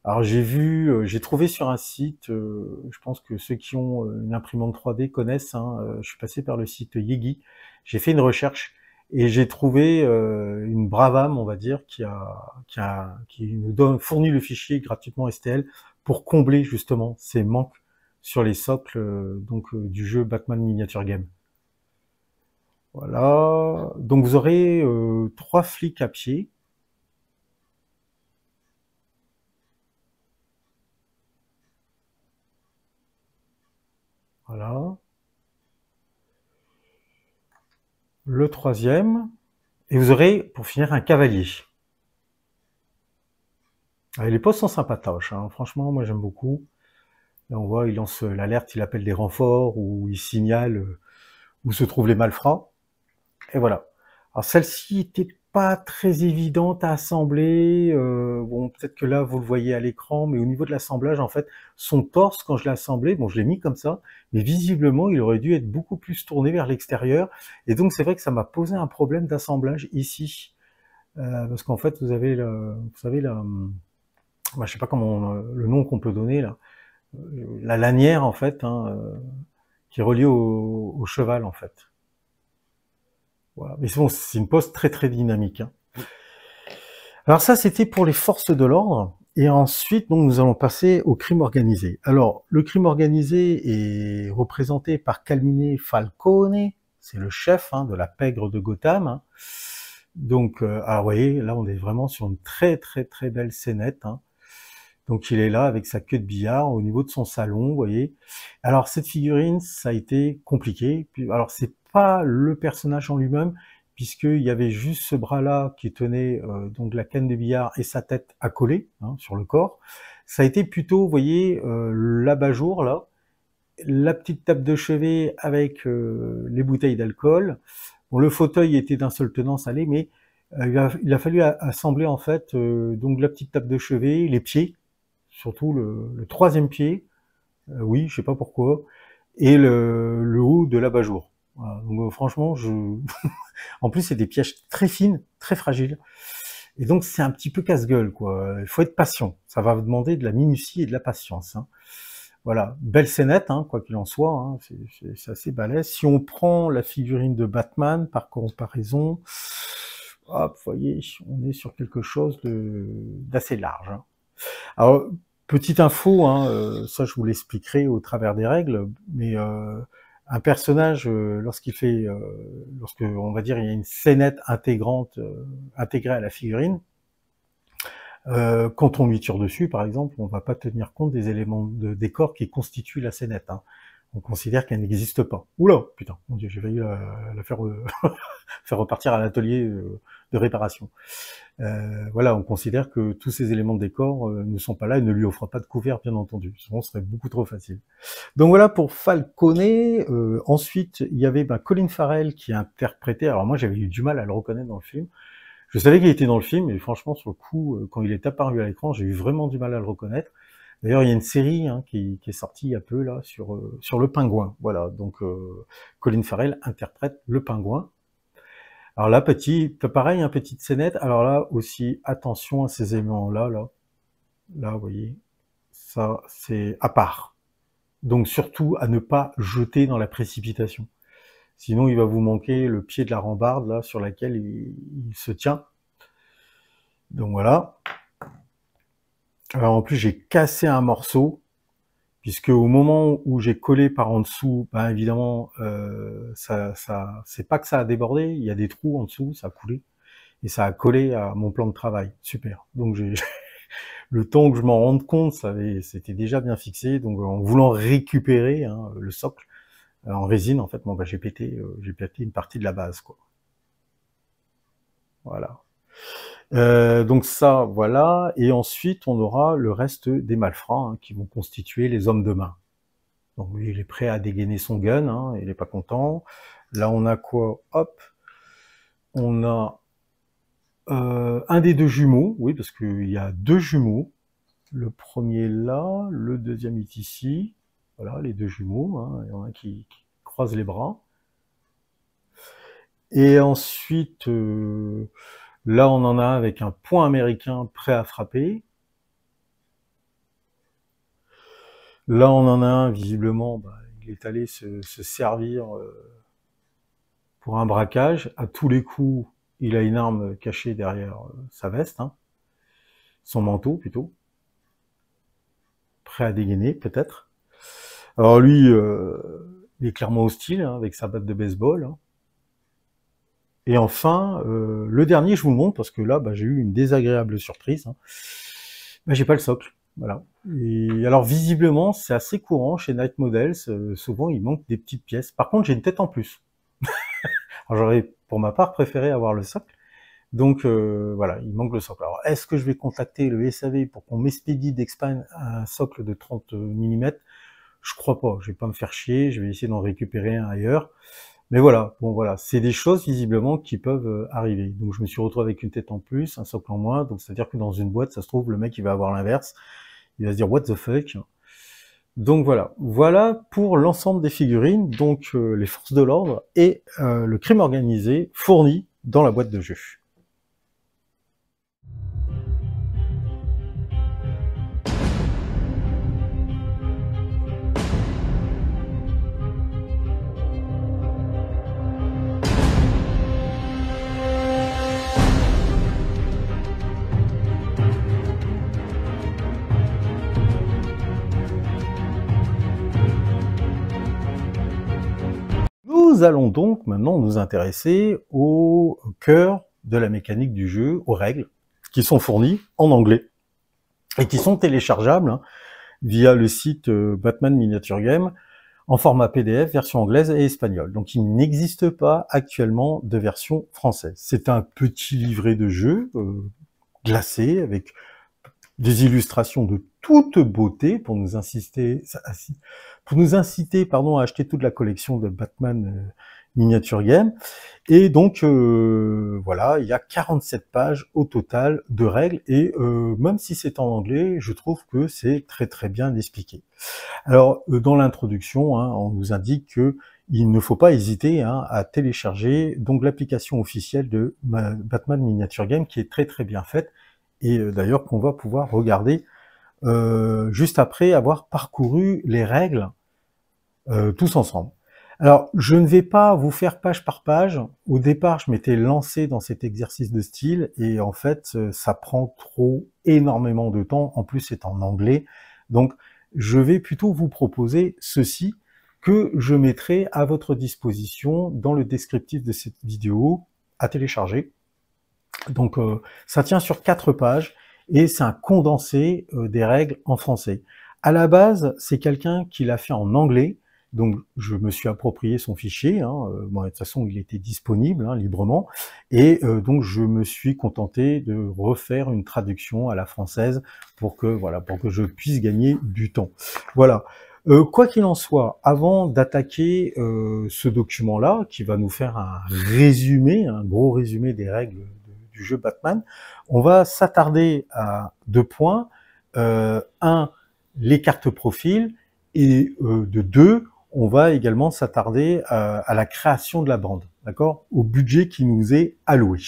Alors j'ai trouvé sur un site, je pense que ceux qui ont une imprimante 3D connaissent, je suis passé par le site Yegi, j'ai fait une recherche et j'ai trouvé une brave âme, on va dire, qui nous fournit le fichier gratuitement STL pour combler justement ces manques sur les socles du jeu Batman Miniature Game. Voilà, donc vous aurez 3 flics à pied. Voilà. Le troisième, et vous aurez, pour finir, un cavalier. Les postes sont sympatoches, hein. Franchement, moi j'aime beaucoup. Là on voit, il lance l'alerte, il appelle des renforts, ou il signale où se trouvent les malfrats. Et voilà. Alors celle-ci était pas très évidente à assembler. Bon, peut-être que là vous le voyez à l'écran, mais au niveau de l'assemblage, en fait, son torse, quand je l'ai assemblé, bon, je l'ai mis comme ça, mais visiblement, il aurait dû être beaucoup plus tourné vers l'extérieur. Et donc c'est vrai que ça m'a posé un problème d'assemblage ici, parce qu'en fait, vous avez vous savez je sais pas comment le nom qu'on peut donner là, la lanière en fait, hein, qui est reliée au cheval en fait. Voilà. Mais bon, c'est une pose très très dynamique, hein. Alors ça, c'était pour les forces de l'ordre. Et ensuite, donc, nous allons passer au crime organisé. Alors, le crime organisé est représenté par Carmine Falcone, c'est le chef, hein, de la pègre de Gotham, hein. Donc, alors, vous voyez, là, on est vraiment sur une très très très belle scénette, hein. Donc, il est là avec sa queue de billard au niveau de son salon, vous voyez. Alors, cette figurine, ça a été compliqué. Alors, c'est pas le personnage en lui-même, puisqu'il y avait juste ce bras-là qui tenait donc la canne de billard et sa tête accolée, hein, sur le corps. Ça a été plutôt, vous voyez, l'abat-jour, là, la petite table de chevet avec les bouteilles d'alcool. Bon, le fauteuil était d'un seul tenant, ça allait, mais il a fallu assembler, en fait, donc la petite table de chevet, les pieds, surtout le troisième pied, oui, je sais pas pourquoi, et le haut de l'abat-jour. Voilà, donc franchement, en plus c'est des pièges très fines, très fragiles, et donc c'est un petit peu casse-gueule, quoi. Il faut être patient, ça va vous demander de la minutie et de la patience, hein. Voilà, belle scénette, hein, quoi qu'il en soit, hein, c'est assez balèze. Si on prend la figurine de Batman, par comparaison, hop, vous voyez, on est sur quelque chose d'assez large, hein. Alors, petite info, hein, ça je vous l'expliquerai au travers des règles, mais un personnage, lorsque on va dire il y a une scénette intégrante, intégrée à la figurine, quand on lui tire dessus, par exemple, on ne va pas tenir compte des éléments de décor qui constituent la scénette, hein. On considère qu'elle n'existe pas. Oula, putain, mon Dieu, j'ai failli la faire, faire repartir à l'atelier de réparation. Voilà, on considère que tous ces éléments de décor ne sont pas là et ne lui offrent pas de couvert, bien entendu. Sinon, ce serait beaucoup trop facile. Donc voilà pour Falcone. Ensuite, il y avait Colin Farrell qui interprétait. Alors moi, j'avais eu du mal à le reconnaître dans le film. Je savais qu'il était dans le film, mais franchement, sur le coup, quand il est apparu à l'écran, j'ai eu vraiment du mal à le reconnaître. D'ailleurs, il y a une série, hein, qui est sortie il y a peu là sur le pingouin. Voilà, donc Colin Farrell interprète le pingouin. Alors là, pareil, petite scénette. Alors là aussi, attention à ces éléments-là, là, vous voyez, ça c'est à part. Donc surtout à ne pas jeter dans la précipitation. Sinon, il va vous manquer le pied de la rambarde là sur laquelle il se tient. Donc voilà. Alors en plus, j'ai cassé un morceau, puisque au moment où j'ai collé par en dessous, évidemment, c'est pas que ça a débordé, il y a des trous en dessous, ça a coulé, et ça a collé à mon plan de travail. Super. Donc j'ai le temps que je m'en rende compte, c'était déjà bien fixé. Donc en voulant récupérer, hein, le socle en résine, en fait, bon, j'ai pété une partie de la base, quoi. Voilà. Donc ça, voilà. Et ensuite, on aura le reste des malfrats, hein, qui vont constituer les hommes de main. Donc lui, il est prêt à dégainer son gun, hein, il est pas content. Là, on a quoi? Hop, on a un des deux jumeaux, oui, parce qu'il y a deux jumeaux. Le premier là, le deuxième est ici. Voilà, les deux jumeaux, hein, il y en a un qui croise les bras. Et ensuite, là, on en a un avec un poing américain prêt à frapper. Là, on en a un, visiblement, il est allé se servir pour un braquage. À tous les coups, il a une arme cachée derrière sa veste, hein, son manteau plutôt, prêt à dégainer peut-être. Alors lui, il est clairement hostile, hein, avec sa batte de baseball, hein. Et enfin, le dernier, je vous le montre, parce que là, bah, j'ai eu une désagréable surprise, hein. Bah, j'ai pas le socle, voilà. Et alors, visiblement, c'est assez courant chez Night Models, souvent, il manque des petites pièces. Par contre, j'ai une tête en plus. Alors, j'aurais, pour ma part, préféré avoir le socle. Donc, voilà, il manque le socle. Alors, est-ce que je vais contacter le SAV pour qu'on m'expédie d'Expand un socle de 30 mm? Je crois pas, je vais pas me faire chier, je vais essayer d'en récupérer un ailleurs. Mais voilà, bon voilà, c'est des choses visiblement qui peuvent arriver. Donc je me suis retrouvé avec une tête en plus, un socle en moins, donc c'est-à-dire que dans une boîte, ça se trouve, le mec il va avoir l'inverse, il va se dire what the fuck. Donc voilà, voilà pour l'ensemble des figurines, donc les forces de l'ordre et le crime organisé fournis dans la boîte de jeu. Nous allons donc maintenant nous intéresser au cœur de la mécanique du jeu, aux règles, qui sont fournies en anglais et qui sont téléchargeables, hein, via le site Batman Miniature Game en format PDF, version anglaise et espagnole. Donc il n'existe pas actuellement de version française. C'est un petit livret de jeu glacé avec des illustrations de toute beauté pour nous inciter, à acheter toute la collection de Batman Miniature Game. Et donc voilà, il y a 47 pages au total de règles et même si c'est en anglais, je trouve que c'est très très bien expliqué. Alors dans l'introduction, hein, on nous indique que il ne faut pas hésiter, hein, à télécharger donc l'application officielle de Batman Miniature Game qui est très très bien faite et d'ailleurs qu'on va pouvoir regarder juste après avoir parcouru les règles tous ensemble. Alors, je ne vais pas vous faire page par page. Au départ, je m'étais lancé dans cet exercice de style et en fait, ça prend énormément de temps. En plus, c'est en anglais. Donc, je vais plutôt vous proposer ceci que je mettrai à votre disposition dans le descriptif de cette vidéo à télécharger. Donc, ça tient sur 4 pages et c'est un condensé des règles en français. À la base, c'est quelqu'un qui l'a fait en anglais. Donc je me suis approprié son fichier, hein, bon, de toute façon il était disponible, hein, librement, et donc je me suis contenté de refaire une traduction à la française pour que je puisse gagner du temps. Voilà. Quoi qu'il en soit, avant d'attaquer ce document-là, qui va nous faire un résumé, un gros résumé des règles du jeu Batman, on va s'attarder à 2 points. Un, les cartes profil, et de 2, on va également s'attarder à la création de la bande, d'accord, au budget qui nous est alloué.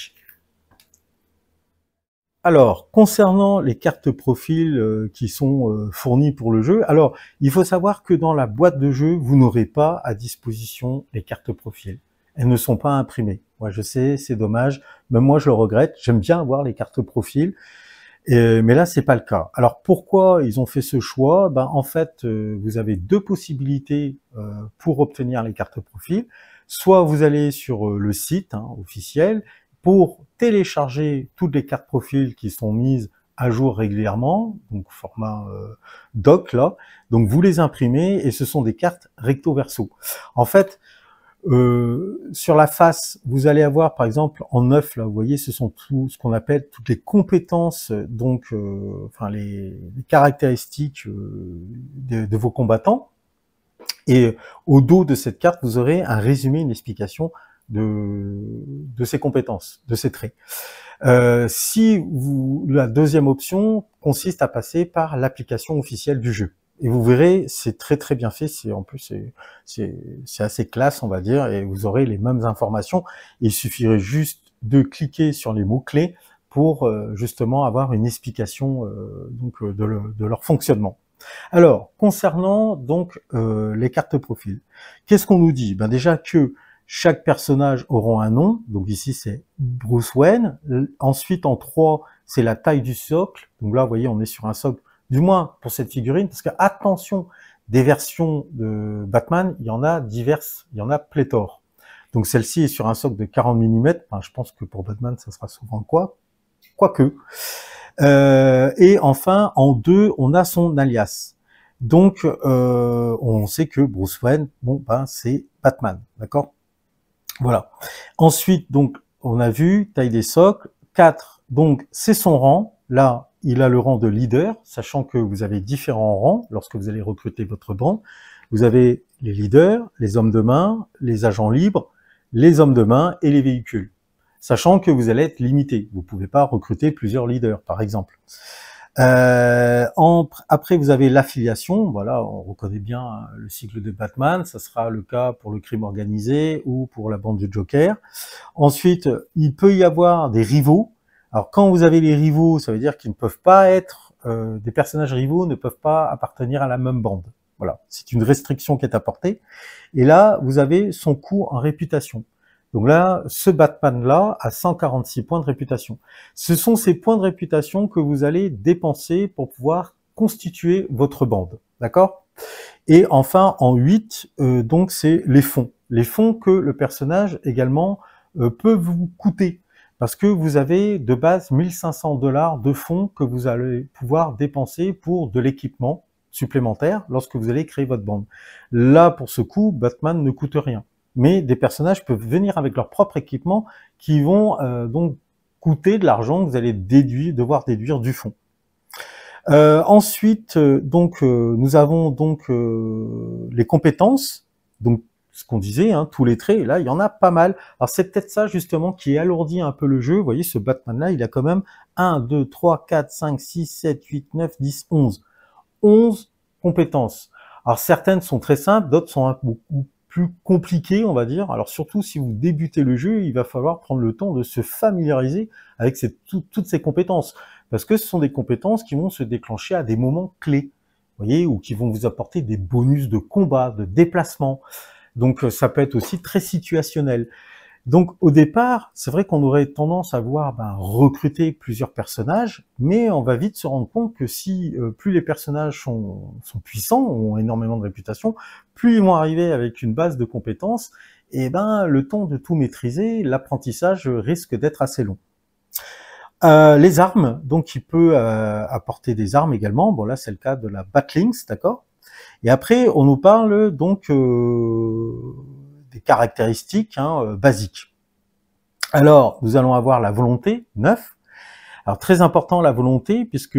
Alors, concernant les cartes profil qui sont fournies pour le jeu, alors, il faut savoir que dans la boîte de jeu, vous n'aurez pas à disposition les cartes profil. Elles ne sont pas imprimées. Moi, je sais, c'est dommage. Même moi, je le regrette. J'aime bien avoir les cartes profil. Mais là, c'est pas le cas. Alors pourquoi ils ont fait ce choix? Ben en fait, vous avez 2 possibilités pour obtenir les cartes profil. Soit vous allez sur le site, hein, officiel pour télécharger toutes les cartes profil qui sont mises à jour régulièrement, donc format doc là. Donc vous les imprimez et ce sont des cartes recto verso. En fait, sur la face, vous allez avoir, par exemple, en neuf, là, vous voyez, ce sont tout ce qu'on appelle toutes les compétences, donc, enfin, les caractéristiques de vos combattants. Et au dos de cette carte, vous aurez un résumé, une explication de ces compétences, de ces traits. La deuxième option consiste à passer par l'application officielle du jeu. Et vous verrez, c'est très très bien fait, en plus c'est assez classe, on va dire, et vous aurez les mêmes informations. Il suffirait juste de cliquer sur les mots-clés pour justement avoir une explication de leur fonctionnement. Alors, concernant donc les cartes profil, qu'est-ce qu'on nous dit? Ben déjà que chaque personnage aura un nom, donc ici c'est Bruce Wayne. Ensuite en 3, c'est la taille du socle, donc là vous voyez on est sur un socle, du moins pour cette figurine, parce que attention, Des versions de Batman, il y en a diverses, il y en a pléthore. Donc celle-ci est sur un socle de 40 mm, enfin, je pense que pour Batman, ça sera souvent quoi, quoique. Et enfin, en 2, on a son alias. Donc, on sait que Bruce Wayne, bon, ben, c'est Batman, d'accord? Voilà. Ensuite, donc, on a vu, taille des socles. 4, donc, c'est son rang. Là, il a le rang de leader, sachant que vous avez différents rangs lorsque vous allez recruter votre bande. Vous avez les leaders, les hommes de main, les agents libres, les hommes de main et les véhicules. Sachant que vous allez être limité. Vous ne pouvez pas recruter plusieurs leaders, par exemple. Après, vous avez l'affiliation. Voilà, on reconnaît bien le cycle de Batman. Ça sera le cas pour le crime organisé ou pour la bande du Joker. Ensuite, il peut y avoir des rivaux. Alors, quand vous avez les rivaux, ça veut dire qu'ils ne peuvent pas être... des personnages rivaux ne peuvent pas appartenir à la même bande. Voilà, c'est une restriction qui est apportée. Et là, vous avez son coût en réputation. Donc là, ce Batman-là a 146 points de réputation. Ce sont ces points de réputation que vous allez dépenser pour pouvoir constituer votre bande. D'accord? Et enfin, en 8, donc c'est les fonds. Les fonds que le personnage également peut vous coûter. Parce que vous avez de base 1500 $ de fonds que vous allez pouvoir dépenser pour de l'équipement supplémentaire lorsque vous allez créer votre bande. Là, pour ce coup, Batman ne coûte rien. Mais des personnages peuvent venir avec leur propre équipement qui vont donc coûter de l'argent que vous allez devoir déduire du fonds. Ensuite, nous avons donc les compétences, donc ce qu'on disait, hein, tous les traits, et là il y en a pas mal. Alors c'est peut-être ça justement qui alourdit un peu le jeu. Vous voyez, ce Batman-là, il a quand même 1, 2, 3, 4, 5, 6, 7, 8, 9, 10, 11. 11 compétences. Alors certaines sont très simples, d'autres sont beaucoup plus compliquées, on va dire. Alors surtout si vous débutez le jeu, il va falloir prendre le temps de se familiariser avec toutes ces compétences. Parce que ce sont des compétences qui vont se déclencher à des moments clés, vous voyez, ou qui vont vous apporter des bonus de combat, de déplacement. Donc ça peut être aussi très situationnel. Donc au départ, c'est vrai qu'on aurait tendance à vouloir recruter plusieurs personnages, mais on va vite se rendre compte que si plus les personnages sont puissants, ont énormément de réputation, plus ils vont arriver avec une base de compétences, et le temps de tout maîtriser, l'apprentissage risque d'être assez long. Les armes, donc il peut apporter des armes également. Bon là c'est le cas de la Batlinks, d'accord. Et après on nous parle donc des caractéristiques basiques. Alors, nous allons avoir la volonté, 9. Alors, très important la volonté, puisque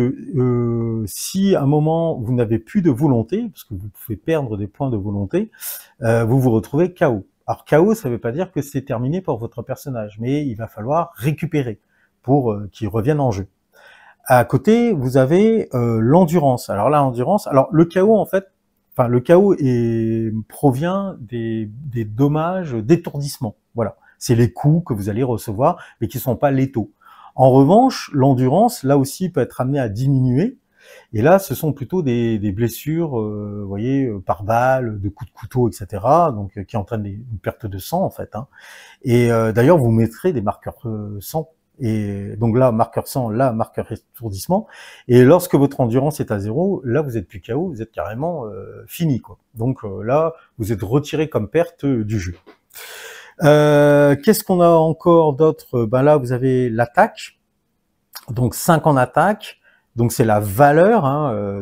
si à un moment vous n'avez plus de volonté, parce que vous pouvez perdre des points de volonté, vous vous retrouvez KO. Alors, KO, ça ne veut pas dire que c'est terminé pour votre personnage, mais il va falloir récupérer pour qu'il revienne en jeu. À côté, vous avez l'endurance. Alors là, l'endurance, alors le KO, en fait, enfin, le KO provient des dommages d'étourdissement. Voilà, c'est les coups que vous allez recevoir, mais qui ne sont pas létaux. En revanche, l'endurance, là aussi, peut être amenée à diminuer. Et là, ce sont plutôt des blessures, vous voyez, par balle, de coups de couteau, etc. Donc, qui entraînent une perte de sang, en fait. Hein. Et d'ailleurs, vous mettrez des marqueurs sang. Et donc là, marqueur sang, là, marqueur étourdissement. Et lorsque votre endurance est à 0, là, vous êtes plus KO, vous êtes carrément fini, quoi. Donc là, vous êtes retiré comme perte du jeu. Qu'est-ce qu'on a encore d'autre? Là, vous avez l'attaque. Donc 5 en attaque. Donc c'est la valeur,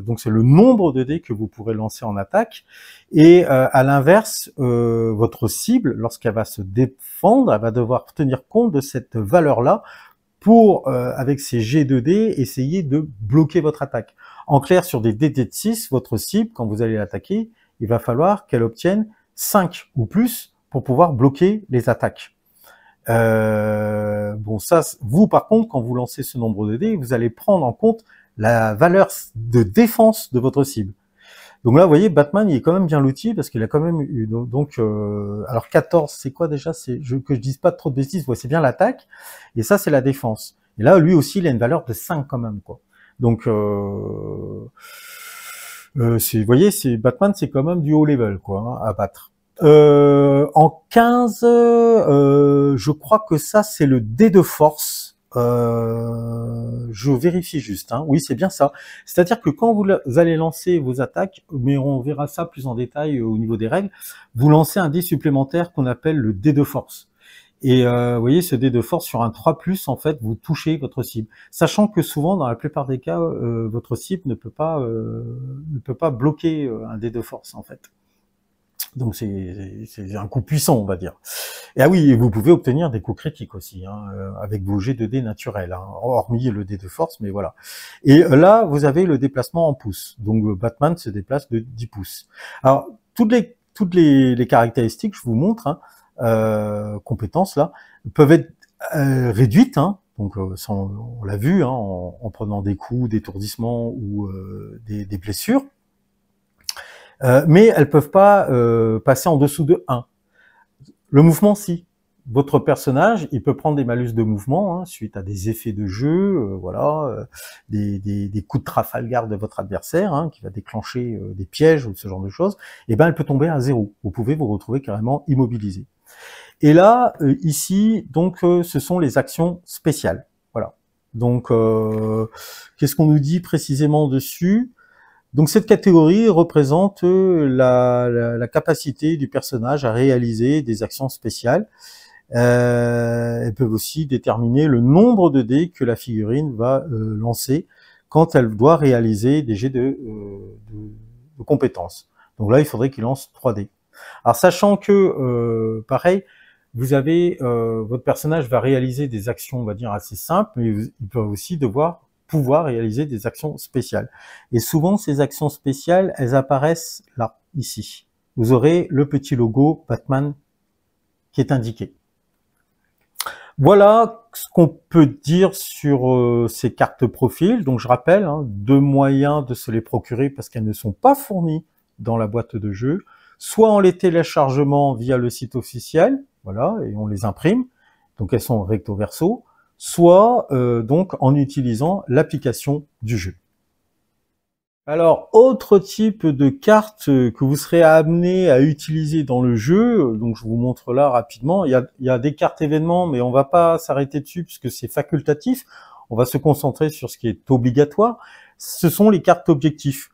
donc c'est le nombre de dés que vous pourrez lancer en attaque. Et à l'inverse, votre cible, lorsqu'elle va se défendre, elle va devoir tenir compte de cette valeur-là pour, avec ses G de dés, essayer de bloquer votre attaque. En clair, sur des dés de 6, votre cible, quand vous allez l'attaquer, il va falloir qu'elle obtienne 5 ou plus pour pouvoir bloquer les attaques. Bon, ça, vous par contre, quand vous lancez ce nombre de dés, vous allez prendre en compte la valeur de défense de votre cible. Donc là, vous voyez, Batman, il est quand même bien loti parce qu'il a quand même eu, donc, alors 14, c'est quoi déjà? C'est que je dise pas trop de bêtises, ouais, c'est bien l'attaque, et ça, c'est la défense. Et là, lui aussi, il a une valeur de 5 quand même, quoi. Donc, vous voyez, Batman, c'est quand même du haut level, quoi, à battre. En 15, je crois que ça, c'est le dé de force. je vérifie juste, hein. Oui, c'est bien ça. C'est-à-dire que quand vous allez lancer vos attaques, mais on verra ça plus en détail au niveau des règles, vous lancez un dé supplémentaire qu'on appelle le dé de force. Et vous voyez, ce dé de force sur un 3+, en fait, vous touchez votre cible. Sachant que souvent, dans la plupart des cas, votre cible ne peut pas bloquer un dé de force, en fait. Donc c'est un coup puissant, on va dire. Et ah oui, vous pouvez obtenir des coups critiques aussi, hein, avec vos jets de dés naturels, hein, hormis le dé de force, mais voilà. Et là, vous avez le déplacement en pouces. Donc Batman se déplace de 10 pouces. Alors, toutes les caractéristiques, je vous montre, hein, compétences là, peuvent être réduites, hein, donc ça, on l'a vu, hein, en prenant des coups, d'étourdissement ou des blessures. Mais elles peuvent pas passer en dessous de 1. Le mouvement, si. Votre personnage, il peut prendre des malus de mouvement, hein, suite à des effets de jeu, voilà, des coups de Trafalgar de votre adversaire, hein, qui va déclencher des pièges ou ce genre de choses, et ben elle peut tomber à 0. Vous pouvez vous retrouver carrément immobilisé. Et là, ici, donc, ce sont les actions spéciales. Voilà. Donc, qu'est-ce qu'on nous dit précisément dessus ? Donc cette catégorie représente la capacité du personnage à réaliser des actions spéciales. Elles peuvent aussi déterminer le nombre de dés que la figurine va lancer quand elle doit réaliser des jets de compétences. Donc là, il faudrait qu'il lance 3 dés. Alors sachant que, pareil, vous avez votre personnage va réaliser des actions, on va dire, assez simples, mais il peut aussi pouvoir réaliser des actions spéciales. Et souvent, ces actions spéciales, elles apparaissent là, ici. Vous aurez le petit logo Batman qui est indiqué. Voilà ce qu'on peut dire sur ces cartes profil. Donc je rappelle, hein, 2 moyens de se les procurer parce qu'elles ne sont pas fournies dans la boîte de jeu, soit en les téléchargement via le site officiel, voilà, et on les imprime, donc elles sont recto verso, soit donc en utilisant l'application du jeu. Alors, autre type de carte que vous serez amené à utiliser dans le jeu, donc je vous montre là rapidement, il y a des cartes événements, mais on va pas s'arrêter dessus puisque c'est facultatif, on va se concentrer sur ce qui est obligatoire, ce sont les cartes objectifs.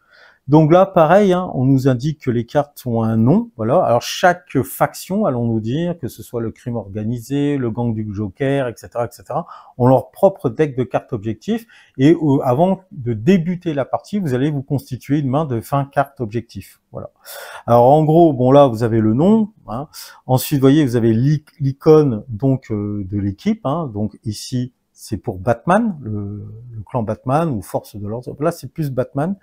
Donc là, pareil, hein, on nous indique que les cartes ont un nom, voilà. Alors chaque faction, allons-nous dire, que ce soit le crime organisé, le gang du Joker, etc., etc., ont leur propre deck de cartes objectifs. Et avant de débuter la partie, vous allez vous constituer une main de 20 cartes objectifs, voilà. Alors en gros, bon là, vous avez le nom, hein. Ensuite, vous voyez, vous avez l'icône donc de l'équipe, hein. Donc ici, c'est pour Batman, le clan Batman ou Force de l'ordre. Là, c'est plus Batman.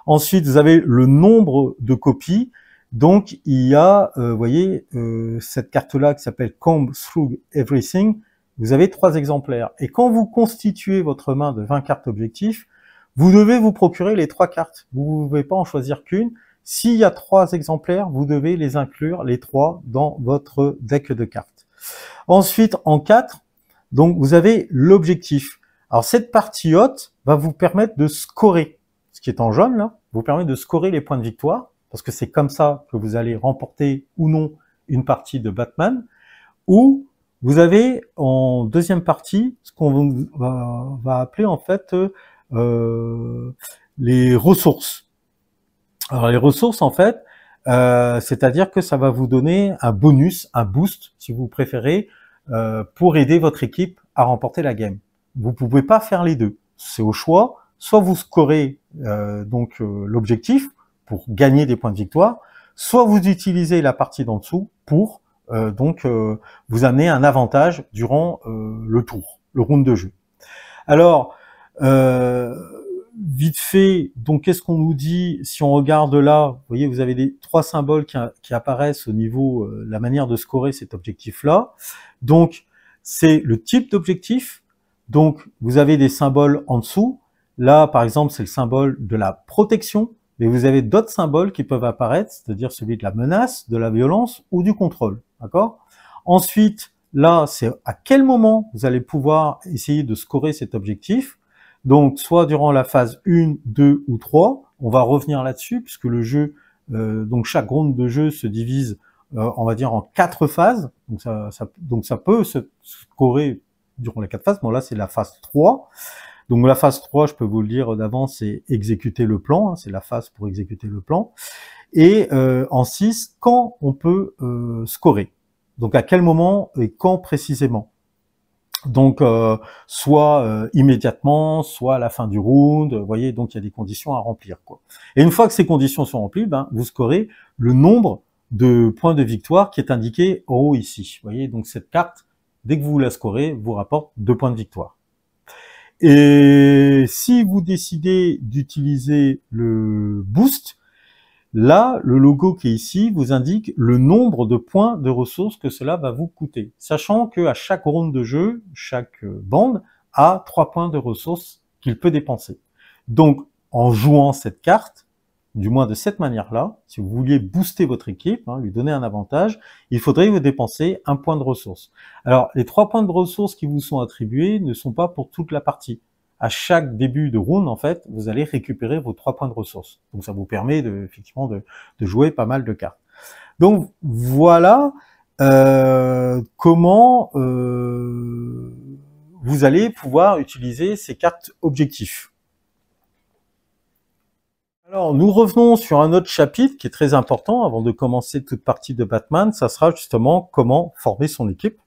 Ensuite, vous avez le nombre de copies. Donc, il y a, vous voyez, cette carte-là qui s'appelle Comb Through Everything. Vous avez 3 exemplaires. Et quand vous constituez votre main de 20 cartes objectifs, vous devez vous procurer les 3 cartes. Vous ne pouvez pas en choisir qu'une. S'il y a 3 exemplaires, vous devez les inclure, les 3, dans votre deck de cartes. Ensuite, en 4, donc vous avez l'objectif. Alors cette partie haute va vous permettre de scorer. Ce qui est en jaune là, vous permet de scorer les points de victoire, parce que c'est comme ça que vous allez remporter ou non une partie de Batman. Ou vous avez en deuxième partie ce qu'on va appeler en fait les ressources. Alors les ressources en fait, c'est-à-dire que ça va vous donner un bonus, un boost si vous préférez, pour aider votre équipe à remporter la game. Vous pouvez pas faire les deux, c'est au choix. Soit vous scorez l'objectif pour gagner des points de victoire, soit vous utilisez la partie d'en dessous pour vous amener un avantage durant le tour, le round de jeu. Alors, vite fait, donc qu'est-ce qu'on nous dit si on regarde là, vous voyez, vous avez 3 symboles qui apparaissent au niveau la manière de scorer cet objectif-là. Donc, c'est le type d'objectif. Donc, vous avez des symboles en dessous. Là, par exemple, c'est le symbole de la protection, mais vous avez d'autres symboles qui peuvent apparaître, c'est-à-dire celui de la menace, de la violence ou du contrôle, d'accord ? Ensuite, là, c'est à quel moment vous allez pouvoir essayer de scorer cet objectif. Donc, soit durant la phase 1, 2 ou 3, on va revenir là-dessus, puisque le jeu, donc chaque round de jeu se divise, on va dire, en 4 phases, donc ça peut se scorer durant les 4 phases. Bon, là, c'est la phase 3. Donc, la phase 3, je peux vous le dire d'avance, c'est exécuter le plan. Hein, c'est la phase pour exécuter le plan. Et en 6, quand on peut scorer. Donc, à quel moment et quand précisément. Donc, soit immédiatement, soit à la fin du round, vous voyez, donc il y a des conditions à remplir, quoi. Et une fois que ces conditions sont remplies, ben, vous scorez le nombre de points de victoire qui est indiqué en haut ici. Vous voyez, donc cette carte, dès que vous la scorez, vous rapporte 2 points de victoire. Et si vous décidez d'utiliser le boost, là, le logo qui est ici vous indique le nombre de points de ressources que cela va vous coûter. Sachant qu'à chaque round de jeu, chaque bande a 3 points de ressources qu'il peut dépenser. Donc, en jouant cette carte, du moins de cette manière-là, si vous vouliez booster votre équipe, hein, lui donner un avantage, il faudrait vous dépenser 1 point de ressources. Alors, les 3 points de ressources qui vous sont attribués ne sont pas pour toute la partie. À chaque début de round, en fait, vous allez récupérer vos 3 points de ressources. Donc, ça vous permet effectivement de jouer pas mal de cartes. Donc, voilà comment vous allez pouvoir utiliser ces cartes objectifs. Alors, nous revenons sur un autre chapitre qui est très important avant de commencer toute partie de Batman. Ça sera justement comment former son équipe.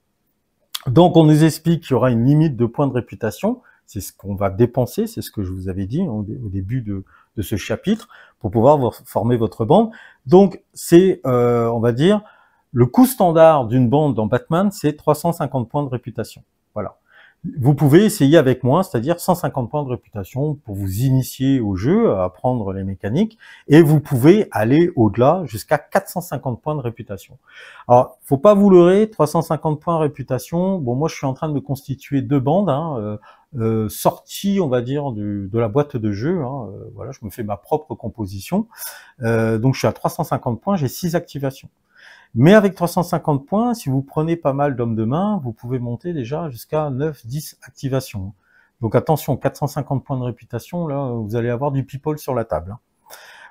Donc, on nous explique qu'il y aura une limite de points de réputation. C'est ce qu'on va dépenser, c'est ce que je vous avais dit au début de ce chapitre, pour pouvoir former votre bande. Donc, c'est, on va dire, le coût standard d'une bande dans Batman, c'est 350 points de réputation. Voilà. Vous pouvez essayer avec moins, c'est-à-dire 150 points de réputation pour vous initier au jeu, à apprendre les mécaniques, et vous pouvez aller au-delà jusqu'à 450 points de réputation. Alors, faut pas vous leurrer, 350 points de réputation, bon, moi je suis en train de me constituer 2 bandes, hein, sorties, on va dire, de la boîte de jeu, hein, voilà, je me fais ma propre composition, donc je suis à 350 points, j'ai 6 activations. Mais avec 350 points, si vous prenez pas mal d'hommes de main, vous pouvez monter déjà jusqu'à 9-10 activations. Donc attention, 450 points de réputation, là, vous allez avoir du people sur la table.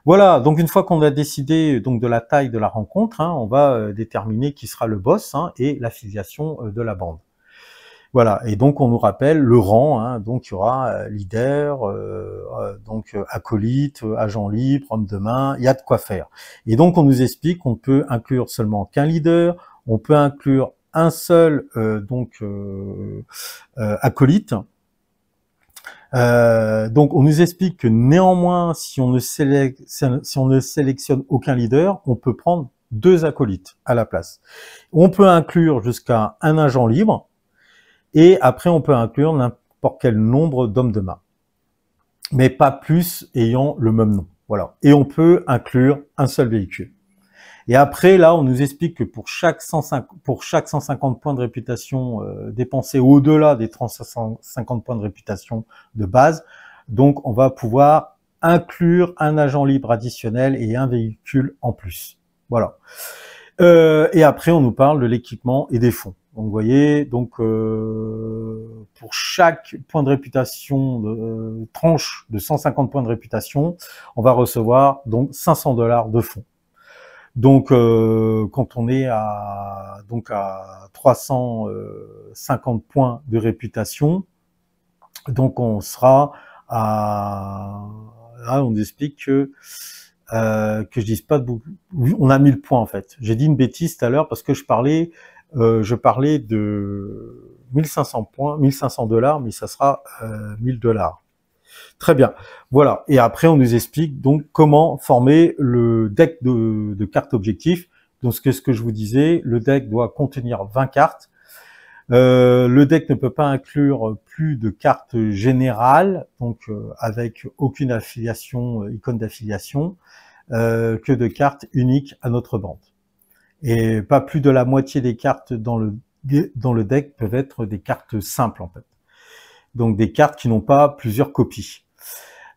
Voilà, donc une fois qu'on a décidé donc de la taille de la rencontre, hein, on va déterminer qui sera le boss hein, et l'affiliation de la bande. Voilà, et donc on nous rappelle le rang, hein, donc il y aura leader, donc acolyte, agent libre, homme de main, il y a de quoi faire. Et donc on nous explique qu'on peut inclure seulement qu'un leader, on peut inclure un seul acolyte. Donc on nous explique que néanmoins, si on ne sélectionne aucun leader, on peut prendre 2 acolytes à la place. On peut inclure jusqu'à un agent libre, et après, on peut inclure n'importe quel nombre d'hommes de main, mais pas plus ayant le même nom. Voilà. Et on peut inclure un seul véhicule. Et après, là, on nous explique que pour chaque 150 points de réputation dépensés au-delà des 350 points de réputation de base, donc on va pouvoir inclure un agent libre additionnel et un véhicule en plus. Voilà. Et après, on nous parle de l'équipement et des fonds. Donc, vous voyez, donc pour chaque point de réputation, tranche de 150 points de réputation, on va recevoir donc 500 $ de fonds. Donc, quand on est à 350 points de réputation, donc on sera à, là, on explique que je dise pas de beaucoup. On a 1000 points en fait. J'ai dit une bêtise tout à l'heure parce que je parlais de 1500 points, 1500 $, mais ça sera 1000 $. Très bien. Voilà. Et après, on nous explique donc comment former le deck de cartes objectifs. Donc, ce que je vous disais, le deck doit contenir 20 cartes. Le deck ne peut pas inclure plus de cartes générales, donc avec aucune affiliation, icône d'affiliation, que de cartes uniques à notre bande. Et pas plus de la moitié des cartes dans le deck peuvent être des cartes simples en fait. Donc des cartes qui n'ont pas plusieurs copies.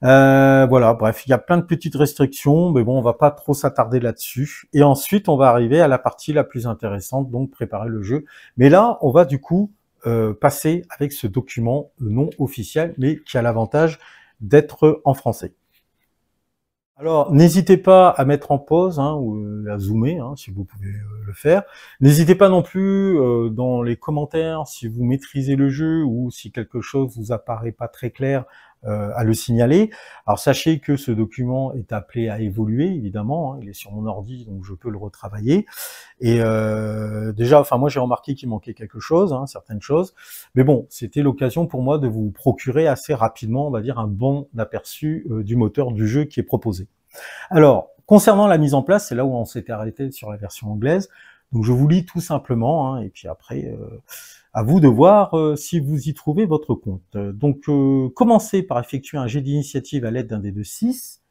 Voilà, bref, il y a plein de petites restrictions, mais bon, on va pas trop s'attarder là-dessus. Et ensuite, on va arriver à la partie la plus intéressante, donc préparer le jeu. Mais là, on va du coup passer avec ce document non officiel, mais qui a l'avantage d'être en français. Alors, n'hésitez pas à mettre en pause hein, ou à zoomer hein, si vous pouvez le faire. N'hésitez pas non plus dans les commentaires si vous maîtrisez le jeu ou si quelque chose vous apparaît pas très clair à le signaler. Alors sachez que ce document est appelé à évoluer évidemment. Hein, il est sur mon ordi donc je peux le retravailler. Et déjà, enfin moi j'ai remarqué qu'il manquait quelque chose, hein, certaines choses. Mais bon, c'était l'occasion pour moi de vous procurer assez rapidement, on va dire, un bon aperçu du moteur du jeu qui est proposé. Alors, concernant la mise en place, c'est là où on s'était arrêté sur la version anglaise. Donc je vous lis tout simplement, hein, et puis après, à vous de voir si vous y trouvez votre compte. Donc commencez par effectuer un jet d'initiative à l'aide d'un dé de 6.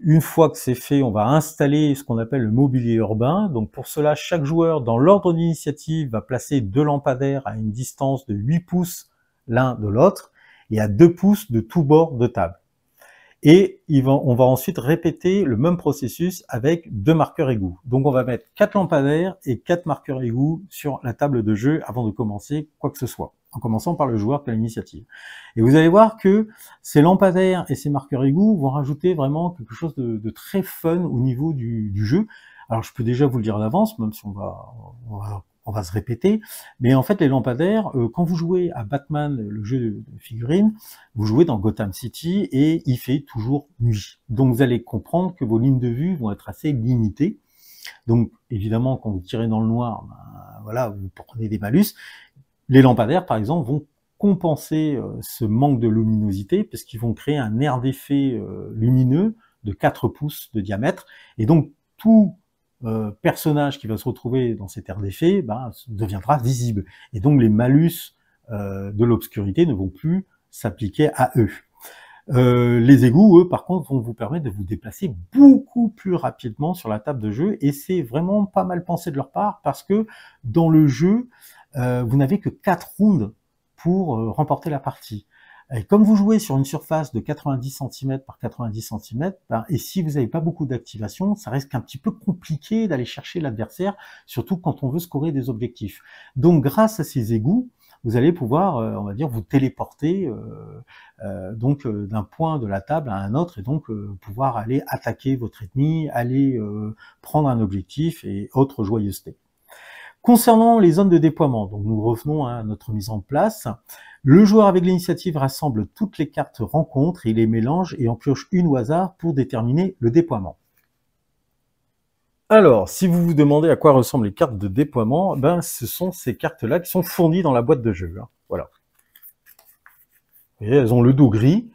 Une fois que c'est fait, on va installer ce qu'on appelle le mobilier urbain. Donc pour cela, chaque joueur dans l'ordre d'initiative va placer 2 lampadaires à une distance de 8 pouces l'un de l'autre et à 2 pouces de tout bord de table. Et on va ensuite répéter le même processus avec 2 marqueurs égouts. Donc on va mettre 4 lampadaires et 4 marqueurs égouts sur la table de jeu avant de commencer quoi que ce soit, en commençant par le joueur qui a l'initiative. Et vous allez voir que ces lampadaires et ces marqueurs égouts vont rajouter vraiment quelque chose de très fun au niveau du jeu. Alors je peux déjà vous le dire d'avance, même si on va se répéter, mais en fait les lampadaires, quand vous jouez à Batman, le jeu de figurines, vous jouez dans Gotham City et il fait toujours nuit. Donc vous allez comprendre que vos lignes de vue vont être assez limitées. Donc évidemment quand vous tirez dans le noir, ben, voilà, vous prenez des malus. Les lampadaires par exemple vont compenser ce manque de luminosité parce qu'ils vont créer un air d'effet lumineux de 4 pouces de diamètre et donc tout personnage qui va se retrouver dans cet air d'effet deviendra visible. Et donc les malus de l'obscurité ne vont plus s'appliquer à eux. Les égouts, eux, par contre, vont vous permettre de vous déplacer beaucoup plus rapidement sur la table de jeu, et c'est vraiment pas mal pensé de leur part, parce que dans le jeu, vous n'avez que 4 rounds pour remporter la partie. Et comme vous jouez sur une surface de 90 cm par 90 cm, et si vous n'avez pas beaucoup d'activation, ça reste un petit peu compliqué d'aller chercher l'adversaire, surtout quand on veut scorer des objectifs. Donc grâce à ces égouts, vous allez pouvoir, on va dire, vous téléporter d'un point de la table à un autre, et donc pouvoir aller attaquer votre ennemi, aller prendre un objectif et autres joyeusetés. Concernant les zones de déploiement, donc nous revenons à notre mise en place. Le joueur avec l'initiative rassemble toutes les cartes rencontres, il les mélange et en pioche une au hasard pour déterminer le déploiement. Alors, si vous vous demandez à quoi ressemblent les cartes de déploiement, ce sont ces cartes-là qui sont fournies dans la boîte de jeu. Hein. Voilà. Vous voyez, elles ont le dos gris.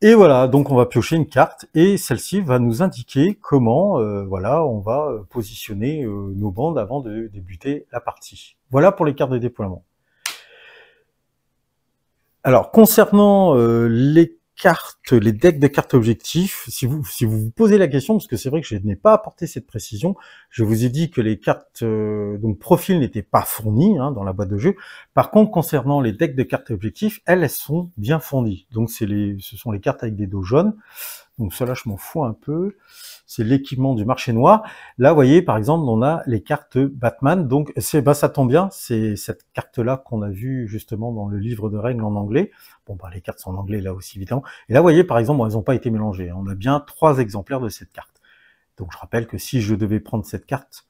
Et voilà, donc on va piocher une carte et celle-ci va nous indiquer comment voilà, on va positionner nos bandes avant de débuter la partie. Voilà pour les cartes de déploiement. Alors, concernant les decks de cartes objectifs, si vous vous posez la question, parce que c'est vrai que je n'ai pas apporté cette précision, je vous ai dit que les cartes donc profil n'étaient pas fournies hein, dans la boîte de jeu. Par contre, concernant les decks de cartes objectifs, elles sont bien fournies. Donc ce sont les cartes avec des dos jaunes. Donc cela, je m'en fous un peu. C'est l'équipement du marché noir. Là, vous voyez, par exemple, on a les cartes Batman. Donc, ça tombe bien, c'est cette carte-là qu'on a vue justement dans le livre de règles en anglais. Bon, les cartes sont en anglais là aussi, évidemment. Et là, vous voyez, par exemple, elles n'ont pas été mélangées. On a bien 3 exemplaires de cette carte. Donc, je rappelle que si je devais prendre cette carte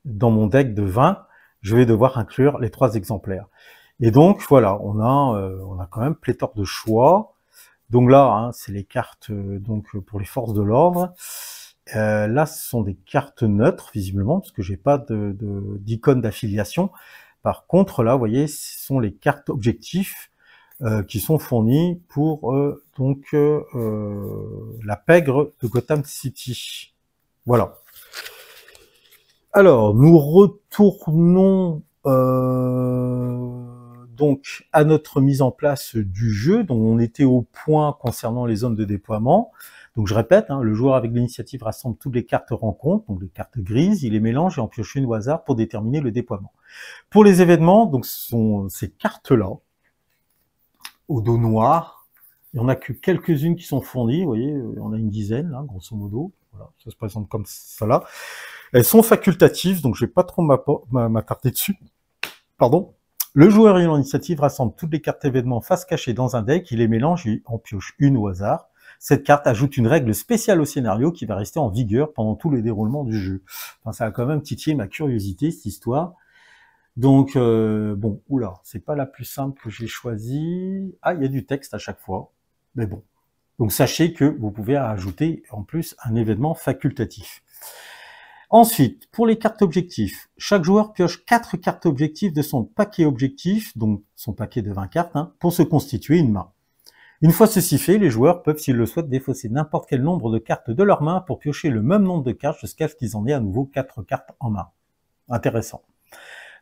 dans mon deck de 20, je vais devoir inclure les 3 exemplaires. Et donc, voilà, on a quand même pléthore de choix. Donc là, hein, c'est les cartes donc pour les forces de l'ordre. Là, ce sont des cartes neutres, visiblement, parce que j'ai pas d'icône d'affiliation. Par contre, là, vous voyez, ce sont les cartes objectifs qui sont fournies pour la pègre de Gotham City. Voilà. Alors, nous retournons donc à notre mise en place du jeu. Donc, on était au point concernant les zones de déploiement. Donc je répète, hein, le joueur avec l'initiative rassemble toutes les cartes rencontres, donc les cartes grises, il les mélange et en pioche une au hasard pour déterminer le déploiement. Pour les événements, donc ce sont ces cartes-là, au dos noir. Il n'y en a que quelques-unes qui sont fournies, vous voyez, on a une dizaine, là, grosso modo. Voilà, ça se présente comme ça là. Elles sont facultatives, donc je ne vais pas trop m'attarder dessus. Pardon. Le joueur ayant l'initiative rassemble toutes les cartes événements face cachée dans un deck, il les mélange et en pioche une au hasard. Cette carte ajoute une règle spéciale au scénario qui va rester en vigueur pendant tout le déroulement du jeu. Enfin, ça a quand même titillé ma curiosité, cette histoire. Donc, bon, oula, c'est pas la plus simple que j'ai choisie. Ah, il y a du texte à chaque fois, mais bon. Donc, sachez que vous pouvez ajouter en plus un événement facultatif. Ensuite, pour les cartes objectifs, chaque joueur pioche 4 cartes objectifs de son paquet objectif, donc son paquet de 20 cartes, pour se constituer une main. Une fois ceci fait, les joueurs peuvent, s'ils le souhaitent, défausser n'importe quel nombre de cartes de leur main pour piocher le même nombre de cartes jusqu'à ce qu'ils en aient à nouveau 4 cartes en main. Intéressant.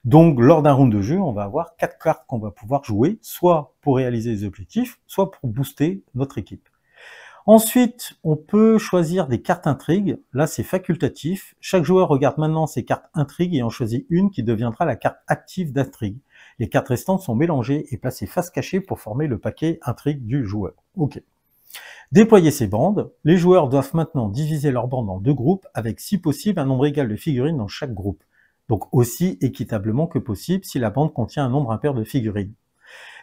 Donc, lors d'un round de jeu, on va avoir 4 cartes qu'on va pouvoir jouer, soit pour réaliser des objectifs, soit pour booster notre équipe. Ensuite, on peut choisir des cartes intrigues. Là, c'est facultatif. Chaque joueur regarde maintenant ses cartes intrigues et en choisit une qui deviendra la carte active d'intrigue. Les cartes restantes sont mélangées et placées face cachée pour former le paquet intrigue du joueur. Ok. Déployer ces bandes. Les joueurs doivent maintenant diviser leurs bandes en 2 groupes avec, si possible, un nombre égal de figurines dans chaque groupe. Donc aussi équitablement que possible si la bande contient un nombre impair de figurines.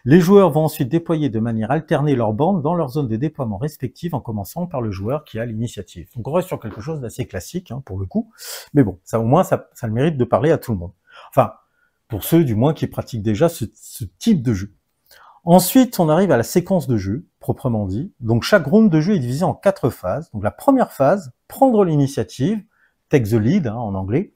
Les joueurs vont ensuite déployer de manière alternée leurs bandes dans leur zone de déploiement respective en commençant par le joueur qui a l'initiative. Donc on reste sur quelque chose d'assez classique pour le coup, mais bon, ça au moins ça le mérite de parler à tout le monde. Enfin, pour ceux du moins qui pratiquent déjà ce type de jeu. Ensuite, on arrive à la séquence de jeu, proprement dit. Donc chaque round de jeu est divisé en 4 phases. Donc la première phase, prendre l'initiative, take the lead en anglais.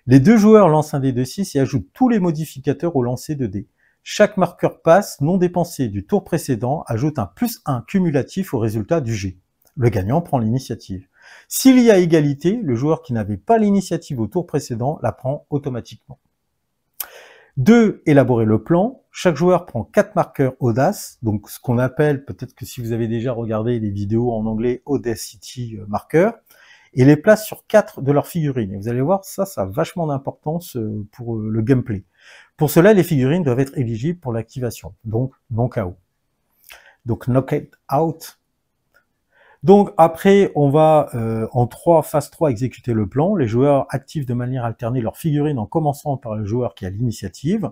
Les 2 joueurs lancent un dé de 6 et ajoutent tous les modificateurs au lancer de dés. Chaque marqueur passe non dépensé du tour précédent ajoute un +1 cumulatif au résultat du jet. Le gagnant prend l'initiative. S'il y a égalité, le joueur qui n'avait pas l'initiative au tour précédent la prend automatiquement. 2. Élaborer le plan. Chaque joueur prend 4 marqueurs audace, donc ce qu'on appelle, peut-être que si vous avez déjà regardé les vidéos en anglais, Audacity marqueurs, et les place sur 4 de leurs figurines. Et vous allez voir, ça a vachement d'importance pour le gameplay. Pour cela, les figurines doivent être éligibles pour l'activation, donc knock-out. Donc knock-out. Donc après, on va en phase 3 exécuter le plan. Les joueurs activent de manière alternée leurs figurines en commençant par le joueur qui a l'initiative.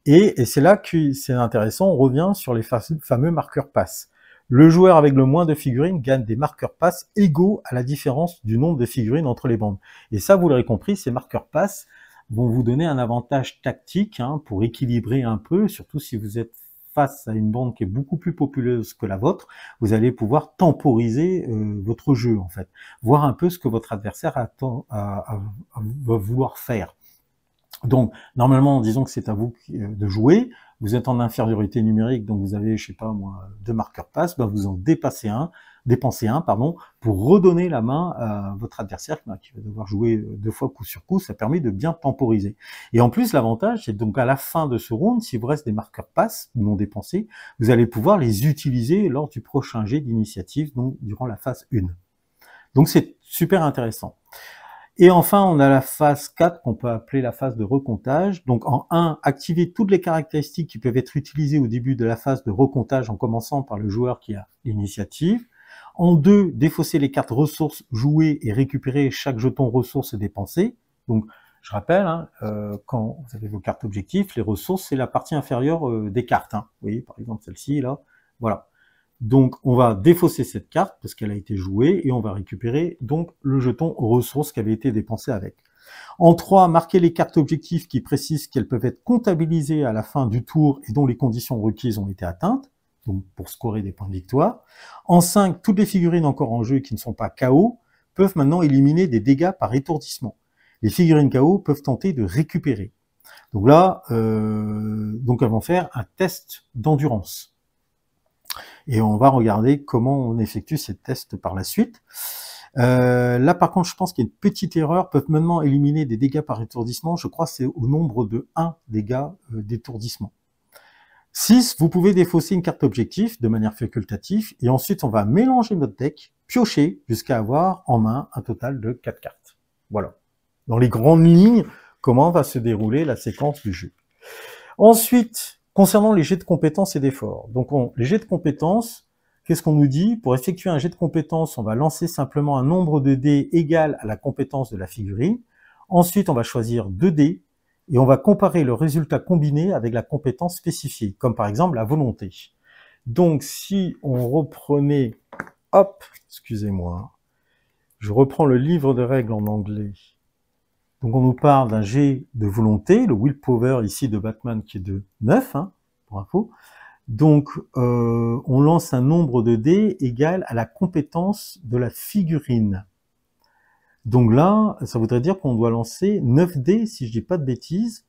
Et c'est là que c'est intéressant, on revient sur les fameux marqueurs pass. Le joueur avec le moins de figurines gagne des marqueurs pass égaux à la différence du nombre de figurines entre les bandes. Et ça, vous l'aurez compris, ces marqueurs pass vont vous donner un avantage tactique pour équilibrer un peu, surtout si vous êtes face à une bande qui est beaucoup plus populeuse que la vôtre, vous allez pouvoir temporiser votre jeu en fait, voir un peu ce que votre adversaire va vouloir faire. Donc, normalement, disons que c'est à vous de jouer, vous êtes en infériorité numérique, donc vous avez, je sais pas moi, 2 marqueurs pass, vous en dépensez un, pour redonner la main à votre adversaire qui va devoir jouer 2 fois coup sur coup, ça permet de bien temporiser. Et en plus, l'avantage, c'est donc à la fin de ce round, s'il vous reste des marqueurs pass non dépensés, vous allez pouvoir les utiliser lors du prochain jet d'initiative, donc durant la phase 1. Donc c'est super intéressant. Et enfin, on a la phase 4 qu'on peut appeler la phase de recomptage. Donc en 1, activer toutes les caractéristiques qui peuvent être utilisées au début de la phase de recomptage en commençant par le joueur qui a l'initiative. En 2, défausser les cartes ressources jouées et récupérer chaque jeton ressources dépensé. Donc je rappelle, quand vous avez vos cartes objectifs, les ressources c'est la partie inférieure des cartes. Vous voyez par exemple celle-ci là, voilà. Donc, on va défausser cette carte parce qu'elle a été jouée et on va récupérer donc le jeton ressources qui avait été dépensé avec. En 3, marquer les cartes objectifs qui précisent qu'elles peuvent être comptabilisées à la fin du tour et dont les conditions requises ont été atteintes, donc pour scorer des points de victoire. En 5, toutes les figurines encore en jeu qui ne sont pas KO peuvent maintenant éliminer des dégâts par étourdissement. Les figurines KO peuvent tenter de récupérer. Donc là, donc elles vont faire un test d'endurance. Et on va regarder comment on effectue ces tests par la suite. Là, par contre, je pense qu'il y a une petite erreur. Peuvent maintenant éliminer des dégâts par étourdissement. Je crois que c'est au nombre de 1 dégâts d'étourdissement. 6, vous pouvez défausser une carte objectif de manière facultative. Et ensuite, on va mélanger notre deck, piocher, jusqu'à avoir en main un total de 4 cartes. Voilà. Dans les grandes lignes, comment va se dérouler la séquence du jeu. Ensuite, concernant les jets de compétences et d'efforts. Donc les jets de compétences, qu'est-ce qu'on nous dit? Pour effectuer un jet de compétences, on va lancer simplement un nombre de dés égal à la compétence de la figurine. Ensuite, on va choisir 2 dés et on va comparer le résultat combiné avec la compétence spécifiée, comme par exemple la volonté. Donc si on reprenait hop, excusez-moi, je reprends le livre de règles en anglais. Donc on nous parle d'un jet de volonté, le willpower ici de Batman qui est de 9, hein, pour info. Donc on lance un nombre de dés égal à la compétence de la figurine. Donc là, ça voudrait dire qu'on doit lancer 9 dés, si je dis pas de bêtises.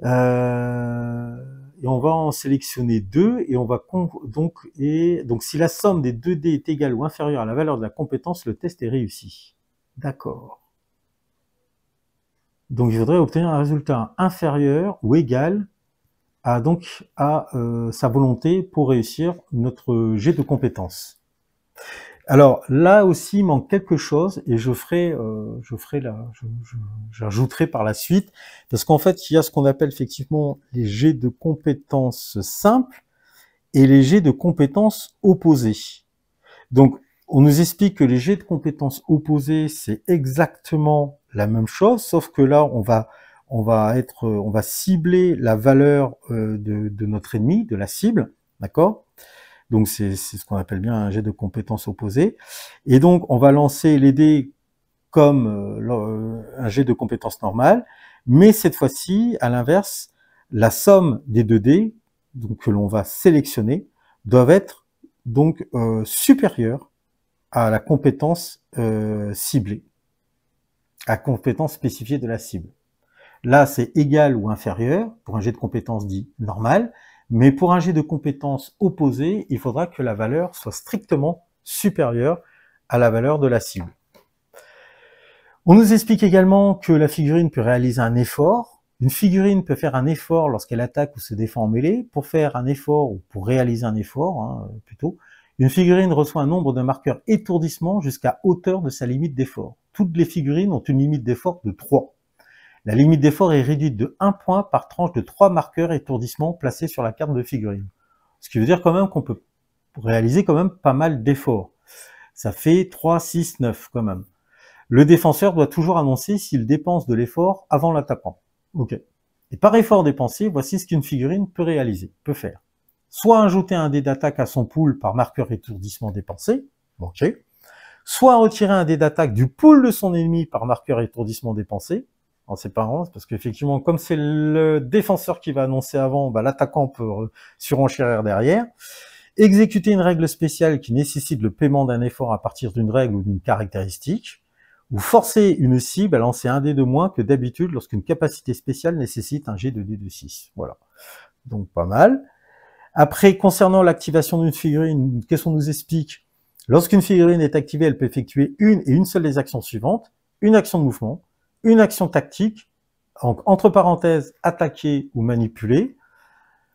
Et on va en sélectionner 2, et on va donc si la somme des 2 dés est égale ou inférieure à la valeur de la compétence, le test est réussi. D'accord. Donc il faudrait obtenir un résultat inférieur ou égal à sa volonté pour réussir notre jet de compétences. Alors là aussi il manque quelque chose, et j'ajouterai par la suite, parce qu'en fait il y a ce qu'on appelle effectivement les jets de compétences simples et les jets de compétences opposés. Donc on nous explique que les jets de compétences opposés c'est exactement la même chose, sauf que là on va cibler la valeur de notre ennemi, de la cible, d'accord? Donc c'est ce qu'on appelle bien un jet de compétences opposées. Et donc on va lancer les dés comme un jet de compétences normales, mais cette fois-ci, à l'inverse, la somme des 2 dés donc, que l'on va sélectionner doivent être donc supérieure à la compétence ciblée, à la compétence spécifiée de la cible. Là, c'est égal ou inférieur pour un jet de compétences dit normal, mais pour un jet de compétences opposé, il faudra que la valeur soit strictement supérieure à la valeur de la cible. On nous explique également que la figurine peut réaliser un effort. Une figurine peut faire un effort lorsqu'elle attaque ou se défend en mêlée. Pour faire un effort, ou pour réaliser un effort, hein, plutôt, une figurine reçoit un nombre de marqueurs étourdissement jusqu'à hauteur de sa limite d'effort. Toutes les figurines ont une limite d'effort de 3. La limite d'effort est réduite de 1 point par tranche de 3 marqueurs étourdissement placés sur la carte de figurine. Ce qui veut dire quand même qu'on peut réaliser quand même pas mal d'efforts. Ça fait 3, 6, 9 quand même. Le défenseur doit toujours annoncer s'il dépense de l'effort avant l'attaquant. Ok. Et par effort dépensé, voici ce qu'une figurine peut réaliser, peut faire. Soit ajouter un dé d'attaque à son pool par marqueur étourdissement dépensé. Ok. Soit retirer un dé d'attaque du pool de son ennemi par marqueur étourdissement dépensé. Alors c'est pas grave, parce qu'effectivement, comme c'est le défenseur qui va annoncer avant, bah, l'attaquant peut surenchérir derrière. Exécuter une règle spéciale qui nécessite le paiement d'un effort à partir d'une règle ou d'une caractéristique. Ou forcer une cible à lancer un dé de moins que d'habitude lorsqu'une capacité spéciale nécessite un jet de dé de 6. Voilà. Donc pas mal. Après, concernant l'activation d'une figurine, qu'est-ce qu'on nous explique? Lorsqu'une figurine est activée, elle peut effectuer une et une seule des actions suivantes. Une action de mouvement, une action tactique, entre parenthèses, attaquer ou manipuler.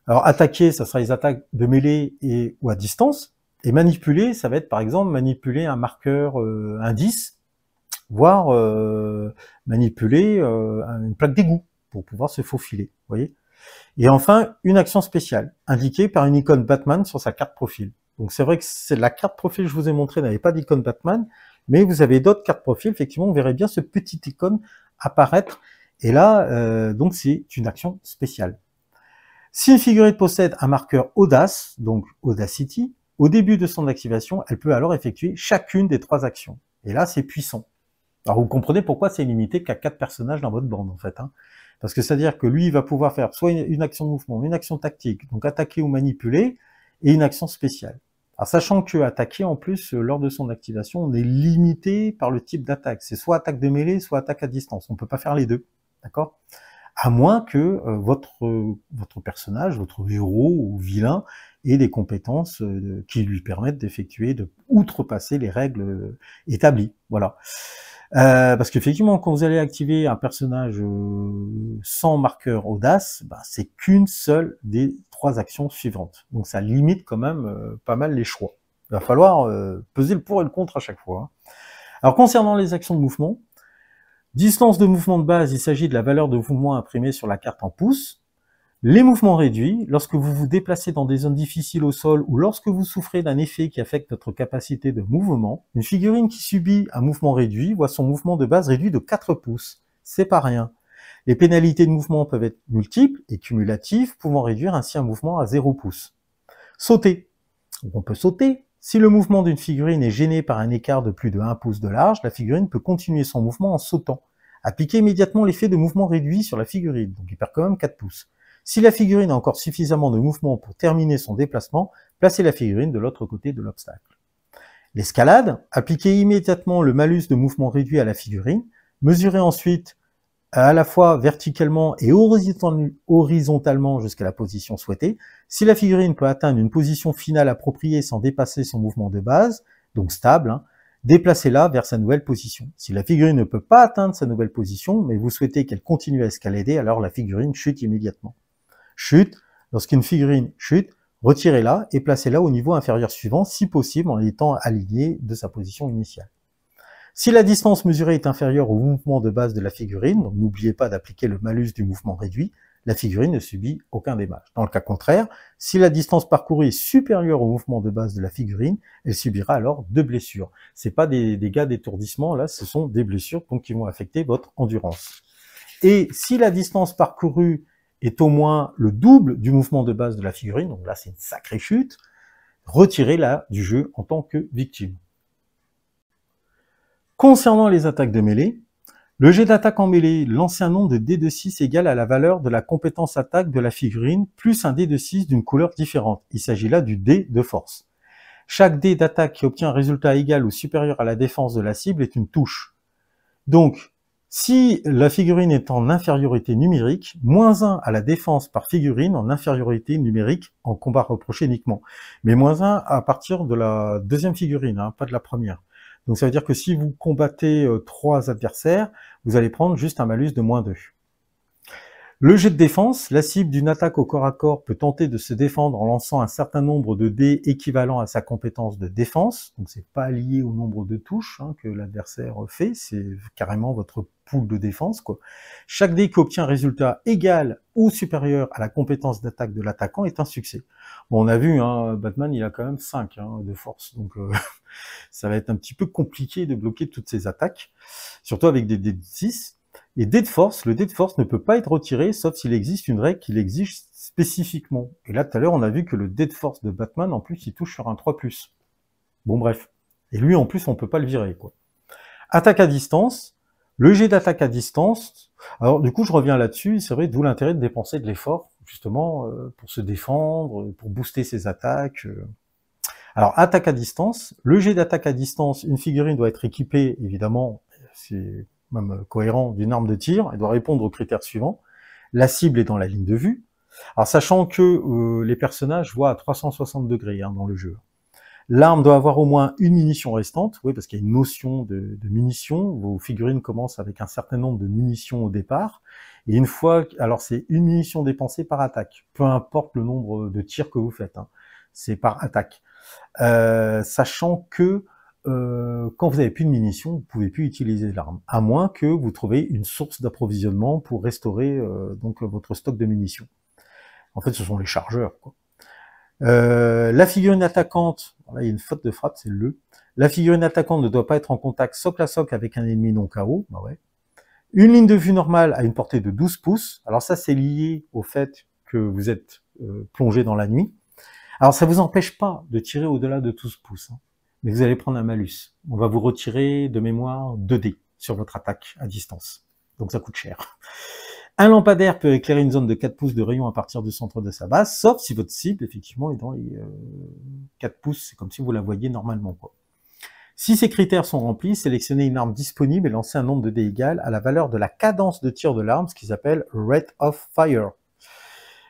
Alors attaquer, ça sera les attaques de mêlée ou à distance. Et manipuler, ça va être par exemple manipuler un marqueur indice, voire manipuler une plaque d'égout pour pouvoir se faufiler, vous voyez. Et enfin, une action spéciale, indiquée par une icône Batman sur sa carte profil. Donc c'est vrai que c'est la carte profil que je vous ai montré n'avait pas d'icône Batman, mais vous avez d'autres cartes profil, effectivement, on verrait bien ce petit icône apparaître, et là, donc c'est une action spéciale. Si une figurine possède un marqueur Audace, donc Audacity, au début de son activation, elle peut alors effectuer chacune des 3 actions. Et là, c'est puissant. Alors vous comprenez pourquoi c'est limité qu'à 4 personnages dans votre bande, en fait. Hein. Parce que c'est-à-dire que lui, il va pouvoir faire soit une action de mouvement, une action tactique, donc attaquer ou manipuler, et une action spéciale. Alors sachant que attaquer, en plus, lors de son activation, on est limité par le type d'attaque. C'est soit attaque de mêlée, soit attaque à distance. On ne peut pas faire les deux, d'accord? À moins que votre personnage, votre héros ou vilain, ait des compétences qui lui permettent d'effectuer, de outrepasser les règles établies. Voilà. Parce qu'effectivement, quand vous allez activer un personnage sans marqueur audace, bah, c'est qu'une seule des 3 actions suivantes. Donc ça limite quand même pas mal les choix. Il va falloir peser le pour et le contre à chaque fois. Hein. Alors concernant les actions de mouvement, distance de mouvement de base, il s'agit de la valeur de mouvement imprimée sur la carte en pouces. Les mouvements réduits, lorsque vous vous déplacez dans des zones difficiles au sol ou lorsque vous souffrez d'un effet qui affecte votre capacité de mouvement, une figurine qui subit un mouvement réduit voit son mouvement de base réduit de 4 pouces. C'est pas rien. Les pénalités de mouvement peuvent être multiples et cumulatives, pouvant réduire ainsi un mouvement à 0 pouces. Sauter. On peut sauter, Si le mouvement d'une figurine est gêné par un écart de plus de 1 pouce de large, la figurine peut continuer son mouvement en sautant. Appliquez immédiatement l'effet de mouvement réduit sur la figurine, donc il perd quand même 4 pouces. Si la figurine a encore suffisamment de mouvement pour terminer son déplacement, placez la figurine de l'autre côté de l'obstacle. L'escalade, appliquez immédiatement le malus de mouvement réduit à la figurine, mesurez ensuite à la fois verticalement et horizontalement jusqu'à la position souhaitée. Si la figurine peut atteindre une position finale appropriée sans dépasser son mouvement de base, donc stable, déplacez-la vers sa nouvelle position. Si la figurine ne peut pas atteindre sa nouvelle position, mais vous souhaitez qu'elle continue à escalader, alors la figurine chute immédiatement. Chute, lorsqu'une figurine chute, retirez-la et placez-la au niveau inférieur suivant, si possible en étant alignée de sa position initiale. Si la distance mesurée est inférieure au mouvement de base de la figurine, donc n'oubliez pas d'appliquer le malus du mouvement réduit, la figurine ne subit aucun dommage. Dans le cas contraire, si la distance parcourue est supérieure au mouvement de base de la figurine, elle subira alors 2 blessures. C'est pas des dégâts d'étourdissement, là, ce sont des blessures donc, qui vont affecter votre endurance. Et si la distance parcourue est au moins le double du mouvement de base de la figurine, donc là c'est une sacrée chute, retirez-la du jeu en tant que victime. Concernant les attaques de mêlée, le jet d'attaque en mêlée, lancez un nombre de dés de 6 égal à la valeur de la compétence attaque de la figurine, plus un dé de 6 d'une couleur différente. Il s'agit là du dé de force. Chaque dé d'attaque qui obtient un résultat égal ou supérieur à la défense de la cible est une touche. Donc, si la figurine est en infériorité numérique, -1 à la défense par figurine en infériorité numérique en combat reproché uniquement. Mais -1 à partir de la deuxième figurine, pas de la première. Donc ça veut dire que si vous combattez 3 adversaires, vous allez prendre juste un malus de -2. Le jet de défense, la cible d'une attaque au corps à corps peut tenter de se défendre en lançant un certain nombre de dés équivalent à sa compétence de défense. Donc c'est pas lié au nombre de touches que l'adversaire fait, c'est carrément votre pool de défense, quoi. Chaque dé qui obtient un résultat égal ou supérieur à la compétence d'attaque de l'attaquant est un succès. Bon, on a vu, Batman il a quand même 5 de force, donc ça va être un petit peu compliqué de bloquer toutes ces attaques, surtout avec des dés de 6. Et dé de force, le dé de force ne peut pas être retiré, sauf s'il existe une règle qui l'exige spécifiquement. Et là, tout à l'heure, on a vu que le dé de force de Batman, en plus, il touche sur un 3+. Bon, bref. Et lui, en plus, on peut pas le virer, quoi. Attaque à distance. Le jet d'attaque à distance. Alors, du coup, je reviens là-dessus. C'est vrai, d'où l'intérêt de dépenser de l'effort, justement, pour se défendre, pour booster ses attaques. Alors, attaque à distance. Le jet d'attaque à distance, une figurine doit être équipée, évidemment, c'est même cohérent, d'une arme de tir. Elle doit répondre aux critères suivants. La cible est dans la ligne de vue. Alors, sachant que les personnages voient à 360 degrés dans le jeu. L'arme doit avoir au moins une munition restante, oui, parce qu'il y a une notion de munitions. Vos figurines commencent avec un certain nombre de munitions au départ. Et une fois, alors c'est une munition dépensée par attaque. Peu importe le nombre de tirs que vous faites, c'est par attaque. Sachant que quand vous n'avez plus de munitions, vous ne pouvez plus utiliser l'arme, à moins que vous trouviez une source d'approvisionnement pour restaurer donc votre stock de munitions. En fait, ce sont les chargeurs, quoi. La figurine attaquante, là il y a une faute de frappe, c'est le. La figurine attaquante ne doit pas être en contact socle à socle avec un ennemi non KO. Bah ouais. Une ligne de vue normale a une portée de 12 pouces. Alors ça, c'est lié au fait que vous êtes plongé dans la nuit. Alors ça vous empêche pas de tirer au-delà de 12 pouces, mais vous allez prendre un malus. On va vous retirer de mémoire 2 dés sur votre attaque à distance. Donc ça coûte cher. Un lampadaire peut éclairer une zone de 4 pouces de rayon à partir du centre de sa base, sauf si votre cible, effectivement, est dans les 4 pouces. C'est comme si vous la voyiez normalement, quoi. Si ces critères sont remplis, sélectionnez une arme disponible et lancez un nombre de dés égal à la valeur de la cadence de tir de l'arme, ce qu'ils appellent Rate of Fire,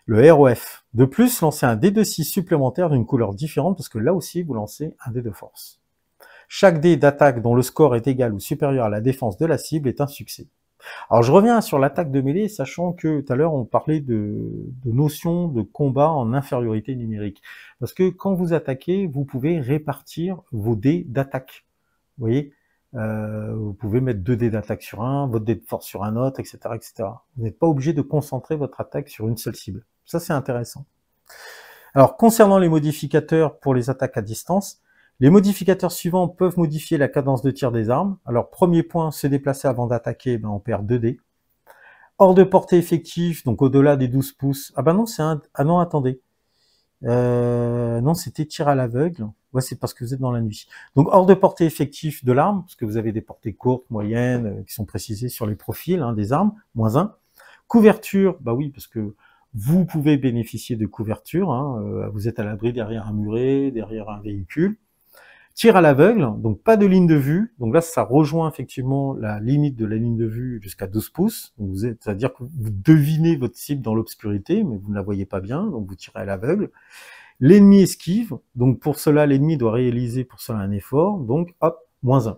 le ROF. De plus, lancez un dé de 6 supplémentaire d'une couleur différente, parce que là aussi, vous lancez un dé de force. Chaque dé d'attaque dont le score est égal ou supérieur à la défense de la cible est un succès. Alors je reviens sur l'attaque de mêlée, sachant que tout à l'heure on parlait de notion de combat en infériorité numérique. Parce que quand vous attaquez, vous pouvez répartir vos dés d'attaque. Vous voyez, vous pouvez mettre 2 dés d'attaque sur un, votre dé de force sur un autre, etc., etc. Vous n'êtes pas obligé de concentrer votre attaque sur une seule cible. Ça c'est intéressant. Alors concernant les modificateurs pour les attaques à distance, les modificateurs suivants peuvent modifier la cadence de tir des armes. Alors, premier point, se déplacer avant d'attaquer, on perd 2 dés. Hors de portée effective, donc au-delà des 12 pouces. Ah ben non, c'est un... Ah non, attendez. Non, c'était tir à l'aveugle. Ouais, c'est parce que vous êtes dans la nuit. Donc, hors de portée effective de l'arme, parce que vous avez des portées courtes, moyennes, qui sont précisées sur les profils des armes, -1. Couverture, bah oui, parce que vous pouvez bénéficier de couverture, vous êtes à l'abri derrière un muret, derrière un véhicule. Tir à l'aveugle, donc pas de ligne de vue, donc là ça rejoint effectivement la limite de la ligne de vue jusqu'à 12 pouces, c'est-à-dire que vous devinez votre cible dans l'obscurité, mais vous ne la voyez pas bien, donc vous tirez à l'aveugle. L'ennemi esquive, donc pour cela l'ennemi doit réaliser pour cela un effort, donc hop, -1.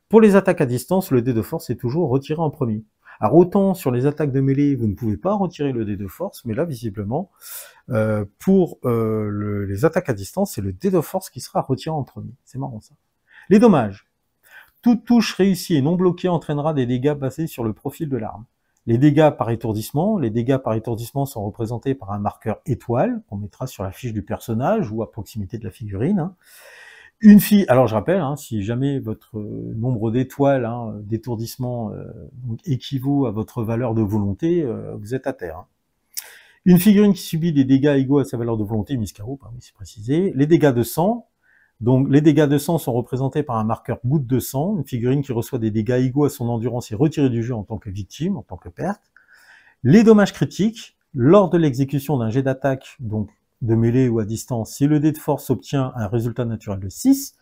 Pour les attaques à distance, le dé de force est toujours retiré en premier. Alors autant sur les attaques de mêlée, vous ne pouvez pas retirer le dé de force, mais là visiblement, pour les attaques à distance, c'est le dé de force qui sera retiré en premier. C'est marrant ça. Les dommages. Toute touche réussie et non bloquée entraînera des dégâts basés sur le profil de l'arme. Les dégâts par étourdissement sont représentés par un marqueur étoile qu'on mettra sur la fiche du personnage ou à proximité de la figurine. Alors je rappelle, si jamais votre nombre d'étoiles d'étourdissement équivaut à votre valeur de volonté, vous êtes à terre. Une figurine qui subit des dégâts égaux à sa valeur de volonté, mise KO, oui, c'est précisé. Les dégâts de sang. Donc les dégâts de sang sont représentés par un marqueur goutte de sang. Une figurine qui reçoit des dégâts égaux à son endurance est retirée du jeu en tant que victime, en tant que perte. Les dommages critiques. Lors de l'exécution d'un jet d'attaque, donc de mêlée ou à distance, si le dé de force obtient un résultat naturel de 6,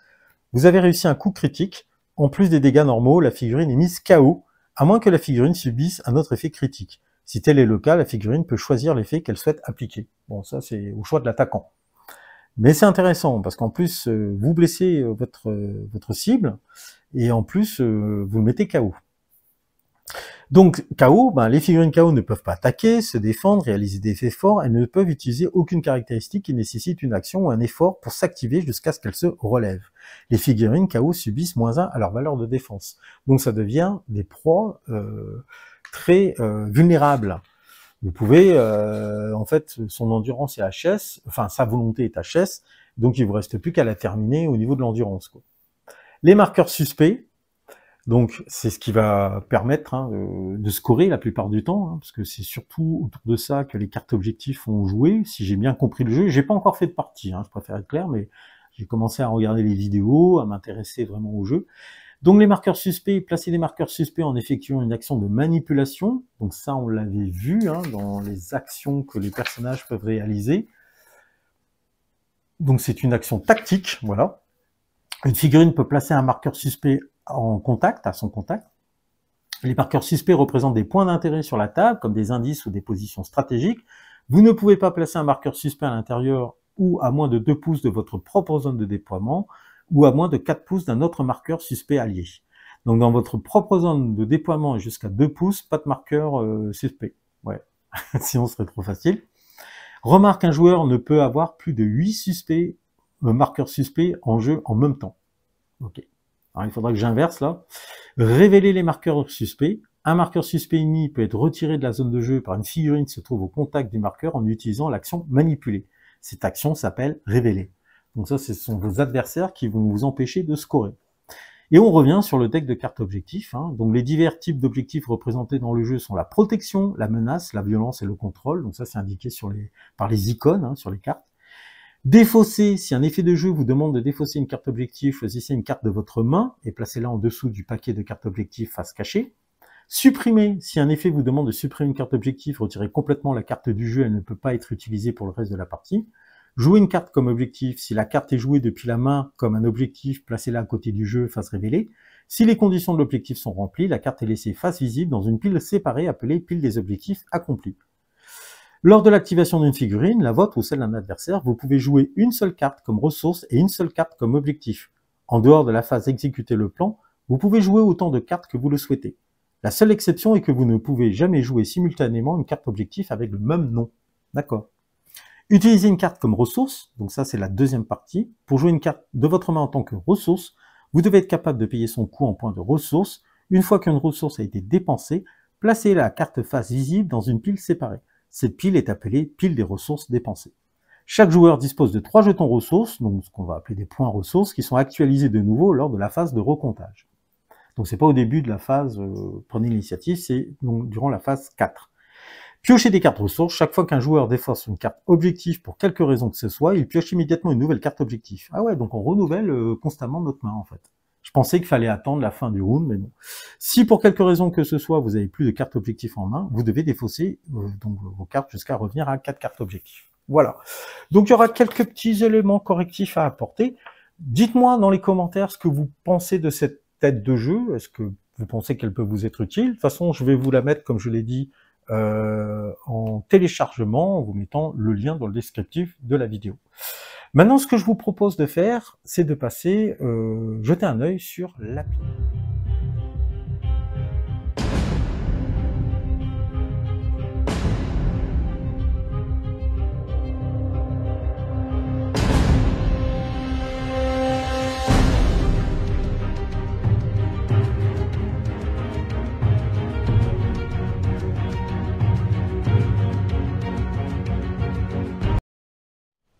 vous avez réussi un coup critique. En plus des dégâts normaux, la figurine est mise KO, à moins que la figurine subisse un autre effet critique. Si tel est le cas, la figurine peut choisir l'effet qu'elle souhaite appliquer. Bon, ça c'est au choix de l'attaquant. Mais c'est intéressant, parce qu'en plus, vous blessez votre cible, et en plus, vous le mettez KO. Donc, KO, les figurines KO ne peuvent pas attaquer, se défendre, réaliser des effets forts, elles ne peuvent utiliser aucune caractéristique qui nécessite une action ou un effort pour s'activer jusqu'à ce qu'elles se relèvent. Les figurines KO subissent -1 à leur valeur de défense. Donc ça devient des proies très vulnérables. Vous pouvez, en fait, son endurance est HS, enfin sa volonté est HS, donc il vous reste plus qu'à la terminer au niveau de l'endurance. Les marqueurs suspects, donc c'est ce qui va permettre de scorer la plupart du temps, parce que c'est surtout autour de ça que les cartes objectifs ont joué, si j'ai bien compris le jeu. J'ai pas encore fait de partie, je préfère être clair, mais j'ai commencé à regarder les vidéos, à m'intéresser vraiment au jeu. Donc les marqueurs suspects, placer des marqueurs suspects en effectuant une action de manipulation, donc ça on l'avait vu dans les actions que les personnages peuvent réaliser. Donc c'est une action tactique, voilà. Une figurine peut placer un marqueur suspect en contact, à son contact. Les marqueurs suspects représentent des points d'intérêt sur la table, comme des indices ou des positions stratégiques. Vous ne pouvez pas placer un marqueur suspect à l'intérieur ou à moins de 2 pouces de votre propre zone de déploiement, ou à moins de 4 pouces d'un autre marqueur suspect allié. Donc dans votre propre zone de déploiement jusqu'à 2 pouces, pas de marqueur suspect. Ouais, sinon ce serait trop facile. Remarque, un joueur ne peut avoir plus de 8 marqueurs suspects en jeu en même temps. Ok. Alors il faudra que j'inverse là. Révéler les marqueurs suspects. Un marqueur suspect ennemi peut être retiré de la zone de jeu par une figurine qui se trouve au contact du marqueur en utilisant l'action manipuler. Cette action s'appelle révéler. Donc ça, ce sont vos adversaires qui vont vous empêcher de scorer. Et on revient sur le deck de cartes objectifs. Donc les divers types d'objectifs représentés dans le jeu sont la protection, la menace, la violence et le contrôle. Donc ça, c'est indiqué par les icônes sur les cartes. Défausser, si un effet de jeu vous demande de défausser une carte objectif, choisissez une carte de votre main et placez-la en dessous du paquet de cartes objectifs face cachée. Supprimer, si un effet vous demande de supprimer une carte objectif, retirez complètement la carte du jeu, elle ne peut pas être utilisée pour le reste de la partie. Jouer une carte comme objectif, si la carte est jouée depuis la main comme un objectif, placez-la à côté du jeu face révélée. Si les conditions de l'objectif sont remplies, la carte est laissée face visible dans une pile séparée appelée pile des objectifs accomplis. Lors de l'activation d'une figurine, la vôtre ou celle d'un adversaire, vous pouvez jouer une seule carte comme ressource et une seule carte comme objectif. En dehors de la phase exécuter le plan, vous pouvez jouer autant de cartes que vous le souhaitez. La seule exception est que vous ne pouvez jamais jouer simultanément une carte objectif avec le même nom. D'accord. Utilisez une carte comme ressource, donc ça c'est la deuxième partie. Pour jouer une carte de votre main en tant que ressource, vous devez être capable de payer son coût en points de ressources. Une fois qu'une ressource a été dépensée, placez la carte face visible dans une pile séparée. Cette pile est appelée pile des ressources dépensées. Chaque joueur dispose de 3 jetons ressources, donc ce qu'on va appeler des points ressources, qui sont actualisés de nouveau lors de la phase de recomptage. Donc c'est pas au début de la phase prenez l'initiative, c'est donc durant la phase 4. Piocher des cartes ressources. Chaque fois qu'un joueur défausse une carte objectif pour quelque raison que ce soit, il pioche immédiatement une nouvelle carte objectif. Ah ouais, donc on renouvelle constamment notre main en fait. Je pensais qu'il fallait attendre la fin du round, mais bon. Si pour quelque raison que ce soit, vous avez plus de cartes objectifs en main, vous devez défausser donc vos cartes jusqu'à revenir à 4 cartes objectifs. Voilà. Donc il y aura quelques petits éléments correctifs à apporter. Dites-moi dans les commentaires ce que vous pensez de cette tête de jeu. Est-ce que vous pensez qu'elle peut vous être utile? De toute façon, je vais vous la mettre, comme je l'ai dit, en téléchargement, en vous mettant le lien dans le descriptif de la vidéo. Maintenant, ce que je vous propose de faire, c'est de passer, jeter un œil sur l'appli.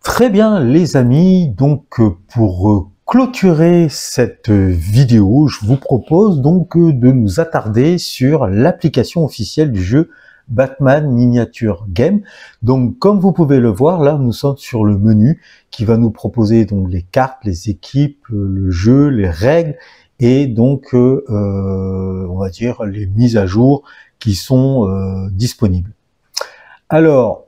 Très bien les amis, donc pour clôturer cette vidéo, je vous propose donc de nous attarder sur l'application officielle du jeu Batman Miniature Game. Donc comme vous pouvez le voir, là nous sommes sur le menu qui va nous proposer donc les cartes, les équipes, le jeu, les règles et donc on va dire les mises à jour qui sont disponibles. Alors,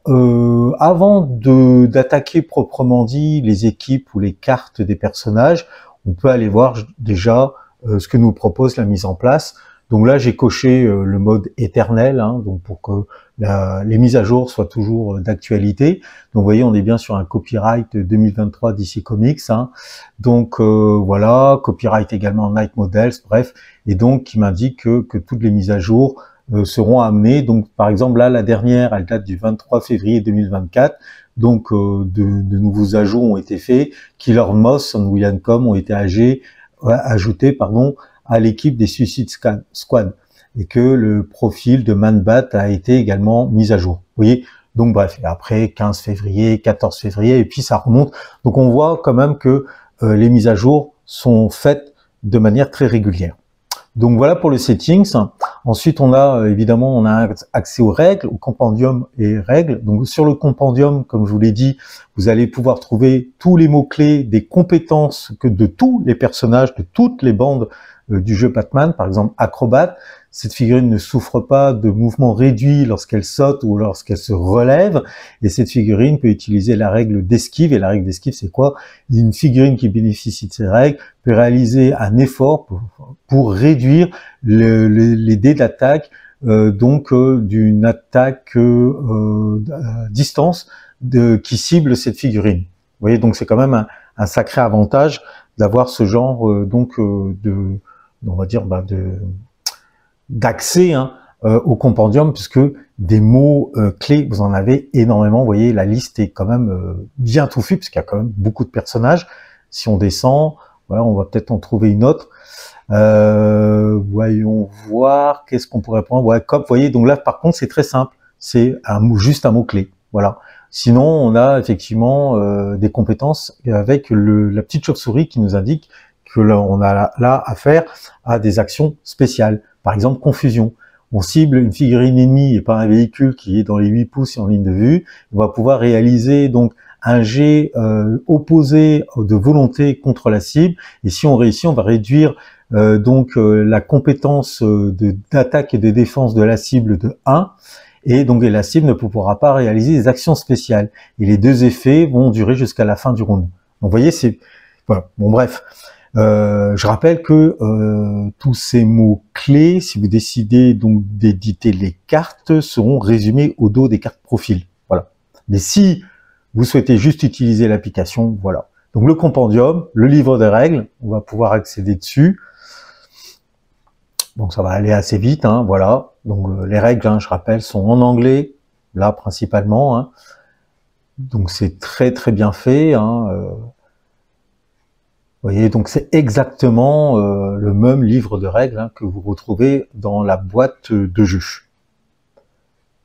avant d'attaquer proprement dit les équipes ou les cartes des personnages, on peut aller voir déjà ce que nous propose la mise en place. Donc là, j'ai coché le mode éternel, hein, donc pour que les mises à jour soient toujours d'actualité. Donc vous voyez, on est bien sur un copyright 2023 DC Comics. Hein. Donc voilà, copyright également Night Models, bref, et donc qui m'indique que toutes les mises à jour seront amenés. Donc par exemple là la dernière elle date du 23 février 2024, donc de nouveaux ajouts ont été faits. Killer Moss et William Com ont été ajoutés à l'équipe des Suicide Squad et que le profil de Man-Bat a été également mis à jour. Vous voyez, donc bref, et après 15 février, 14 février et puis ça remonte. Donc on voit quand même que les mises à jour sont faites de manière très régulière. Donc voilà pour le settings. Ensuite, on a évidemment accès aux règles, au compendium et règles. Donc sur le compendium, comme je vous l'ai dit, vous allez pouvoir trouver tous les mots-clés des compétences de tous les personnages, de toutes les bandes du jeu Batman. Par exemple, acrobate. Cette figurine ne souffre pas de mouvements réduits lorsqu'elle saute ou lorsqu'elle se relève. Et cette figurine peut utiliser la règle d'esquive. Et la règle d'esquive, c'est quoi? Une figurine qui bénéficie de ces règles peut réaliser un effort pour réduire les dés d'attaque d'une attaque à distance qui cible cette figurine. Vous voyez, donc c'est quand même un sacré avantage d'avoir ce genre on va dire d'accès au compendium, puisque des mots clés, vous en avez énormément. Vous voyez, la liste est quand même bien touffue, puisqu'il y a quand même beaucoup de personnages. Si on descend, voilà, on va peut-être en trouver une autre. Voyons voir, qu'est-ce qu'on pourrait prendre. Ouais, COP, vous voyez, donc là, par contre, c'est très simple. C'est juste un mot-clé. Voilà. Sinon, on a effectivement des compétences avec la petite chauve-souris qui nous indique que là, on a là affaire à des actions spéciales. Par exemple, confusion. On cible une figurine ennemie et pas un véhicule qui est dans les 8 pouces et en ligne de vue. On va pouvoir réaliser donc un jet opposé de volonté contre la cible. Et si on réussit, on va réduire la compétence d'attaque et de défense de la cible de 1. Et donc la cible ne pourra pas réaliser des actions spéciales. Et les deux effets vont durer jusqu'à la fin du round. Donc vous voyez, c'est... Voilà. Bon bref. Je rappelle que tous ces mots-clés, si vous décidez donc d'éditer les cartes, seront résumés au dos des cartes profil. Voilà. Mais si vous souhaitez juste utiliser l'application, voilà. Donc le compendium, le livre de règles, on va pouvoir accéder dessus. Donc ça va aller assez vite, hein, voilà. Donc les règles, hein, je rappelle, sont en anglais, là principalement. Hein. Donc c'est très très bien fait. Hein, vous voyez, donc c'est exactement le même livre de règles hein, que vous retrouvez dans la boîte de jeu.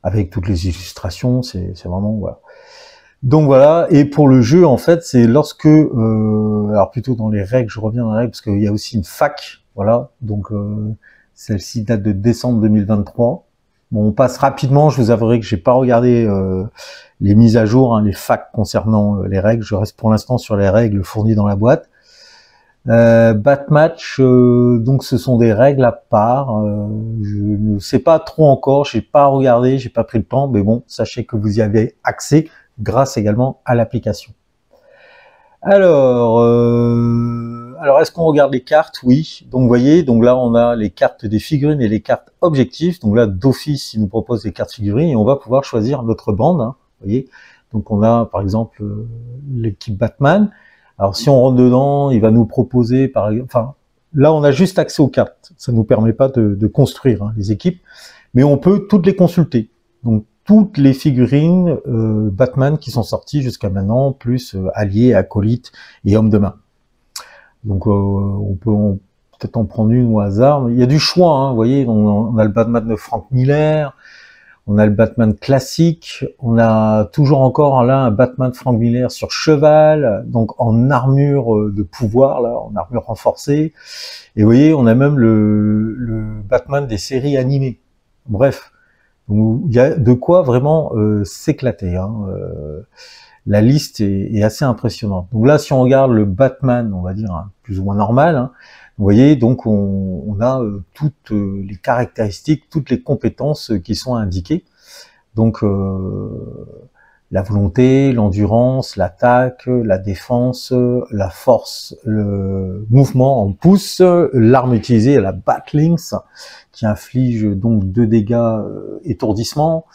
Avec toutes les illustrations, c'est vraiment... Voilà. Donc voilà, et pour le jeu, en fait, c'est lorsque... alors plutôt dans les règles, je reviens dans les règles, parce qu'il y a aussi une fac, voilà. Donc celle-ci date de décembre 2023. Bon, on passe rapidement, je vous avouerai que j'ai pas regardé les mises à jour, hein, les facts concernant les règles. Je reste pour l'instant sur les règles fournies dans la boîte. Batmatch, donc ce sont des règles à part. Je ne sais pas trop encore, j'ai pas regardé, j'ai pas pris le temps, mais bon, sachez que vous y avez accès grâce également à l'application. Alors est-ce qu'on regarde les cartes? Oui. Donc vous voyez, donc là on a les cartes des figurines et les cartes objectifs. Donc là d'office, il nous propose les cartes figurines et on va pouvoir choisir notre bande. Hein, vous voyez. Donc on a par exemple l'équipe Batman. Alors si on rentre dedans, il va nous proposer par exemple, enfin là on a juste accès aux cartes. Ça nous permet pas de construire hein, les équipes, mais on peut toutes les consulter. Donc toutes les figurines Batman qui sont sorties jusqu'à maintenant, plus alliés, acolytes et hommes de main. Donc on peut peut-être en prendre une au hasard. Il y a du choix, hein, vous voyez, on a le Batman de Frank Miller, on a le Batman classique, on a toujours encore là un Batman de Frank Miller sur cheval, donc en armure de pouvoir, là, en armure renforcée. Et vous voyez, on a même le Batman des séries animées. Bref. Donc, il y a de quoi vraiment s'éclater. Hein. La liste est assez impressionnante. Donc là, si on regarde le Batman, on va dire hein, plus ou moins normal, hein, vous voyez, donc on a toutes les caractéristiques, toutes les compétences qui sont indiquées. Donc la volonté, l'endurance, l'attaque, la défense, la force, le mouvement en pouce, l'arme utilisée, la Batlings, qui inflige donc 2 dégâts étourdissement.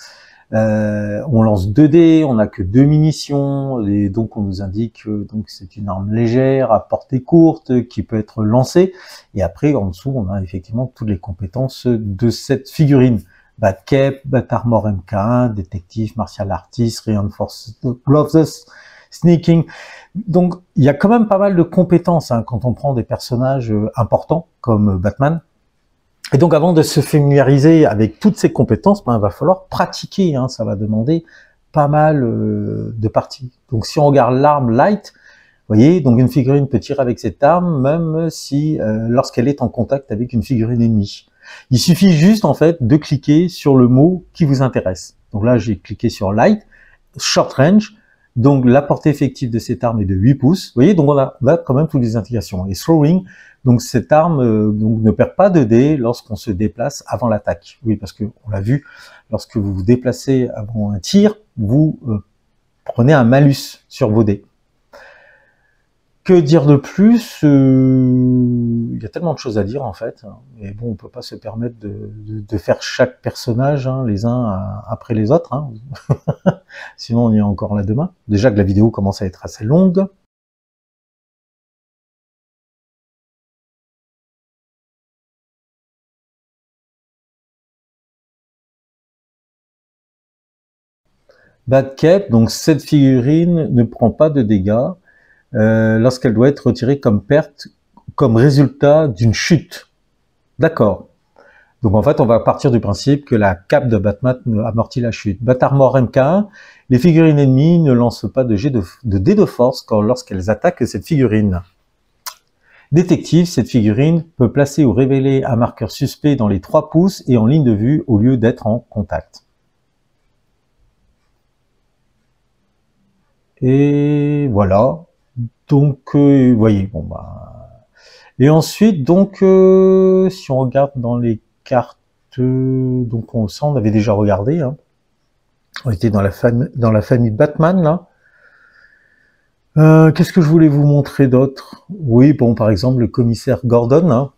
On lance 2 dés, on n'a que 2 munitions, et donc on nous indique donc c'est une arme légère à portée courte qui peut être lancée. Et après en dessous on a effectivement toutes les compétences de cette figurine. Batcape, Batarmor MK1, détective, martial artist, reinforced gloves, sneaking. Donc il y a quand même pas mal de compétences hein, quand on prend des personnages importants comme Batman. Et donc avant de se familiariser avec toutes ces compétences, ben, il va falloir pratiquer, hein, ça va demander pas mal de parties. Donc si on regarde l'arme light, vous voyez, donc une figurine peut tirer avec cette arme, même si lorsqu'elle est en contact avec une figurine ennemie. Il suffit juste en fait de cliquer sur le mot qui vous intéresse. Donc là j'ai cliqué sur light, short range, donc la portée effective de cette arme est de 8 pouces. Vous voyez, donc on a quand même toutes les indications. Et throwing, donc cette arme donc ne perd pas de dés lorsqu'on se déplace avant l'attaque. Oui, parce que on l'a vu, lorsque vous vous déplacez avant un tir, vous prenez un malus sur vos dés. Que dire de plus? Il y a tellement de choses à dire en fait, mais bon, on peut pas se permettre de faire chaque personnage hein, les uns après les autres, hein. Sinon on y est encore là demain. Déjà que la vidéo commence à être assez longue. Batcape, donc cette figurine ne prend pas de dégâts lorsqu'elle doit être retirée comme perte, comme résultat d'une chute. D'accord. Donc en fait, on va partir du principe que la cape de Batman amortit la chute. Batarmor MK1, les figurines ennemies ne lancent pas de jet de dés de force lorsqu'elles attaquent cette figurine. Détective, cette figurine peut placer ou révéler un marqueur suspect dans les 3 pouces et en ligne de vue au lieu d'être en contact. Et voilà. Donc, vous voyez, bon bah. Et ensuite, donc, si on regarde dans les cartes, donc ça on avait déjà regardé. Hein. On était dans la famille Batman là. Qu'est-ce que je voulais vous montrer d'autre? Oui, bon, par exemple le commissaire Gordon, hein,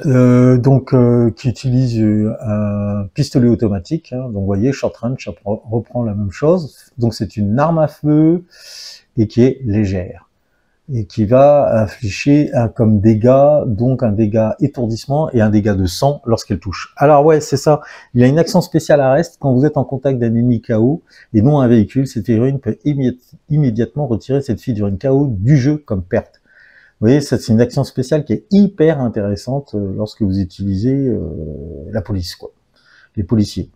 qui utilise un pistolet automatique. Hein, donc, vous voyez, short range, ça reprend la même chose. Donc, c'est une arme à feu et qui est légère et qui va infliger comme dégâts, donc un dégât étourdissement et un dégât de sang lorsqu'elle touche. Alors ouais, c'est ça, il y a une action spéciale arrest quand vous êtes en contact d'un ennemi KO et non un véhicule, cette figurine peut immédiatement retirer cette figurine KO du jeu comme perte. Vous voyez, c'est une action spéciale qui est hyper intéressante lorsque vous utilisez la police, quoi, les policiers.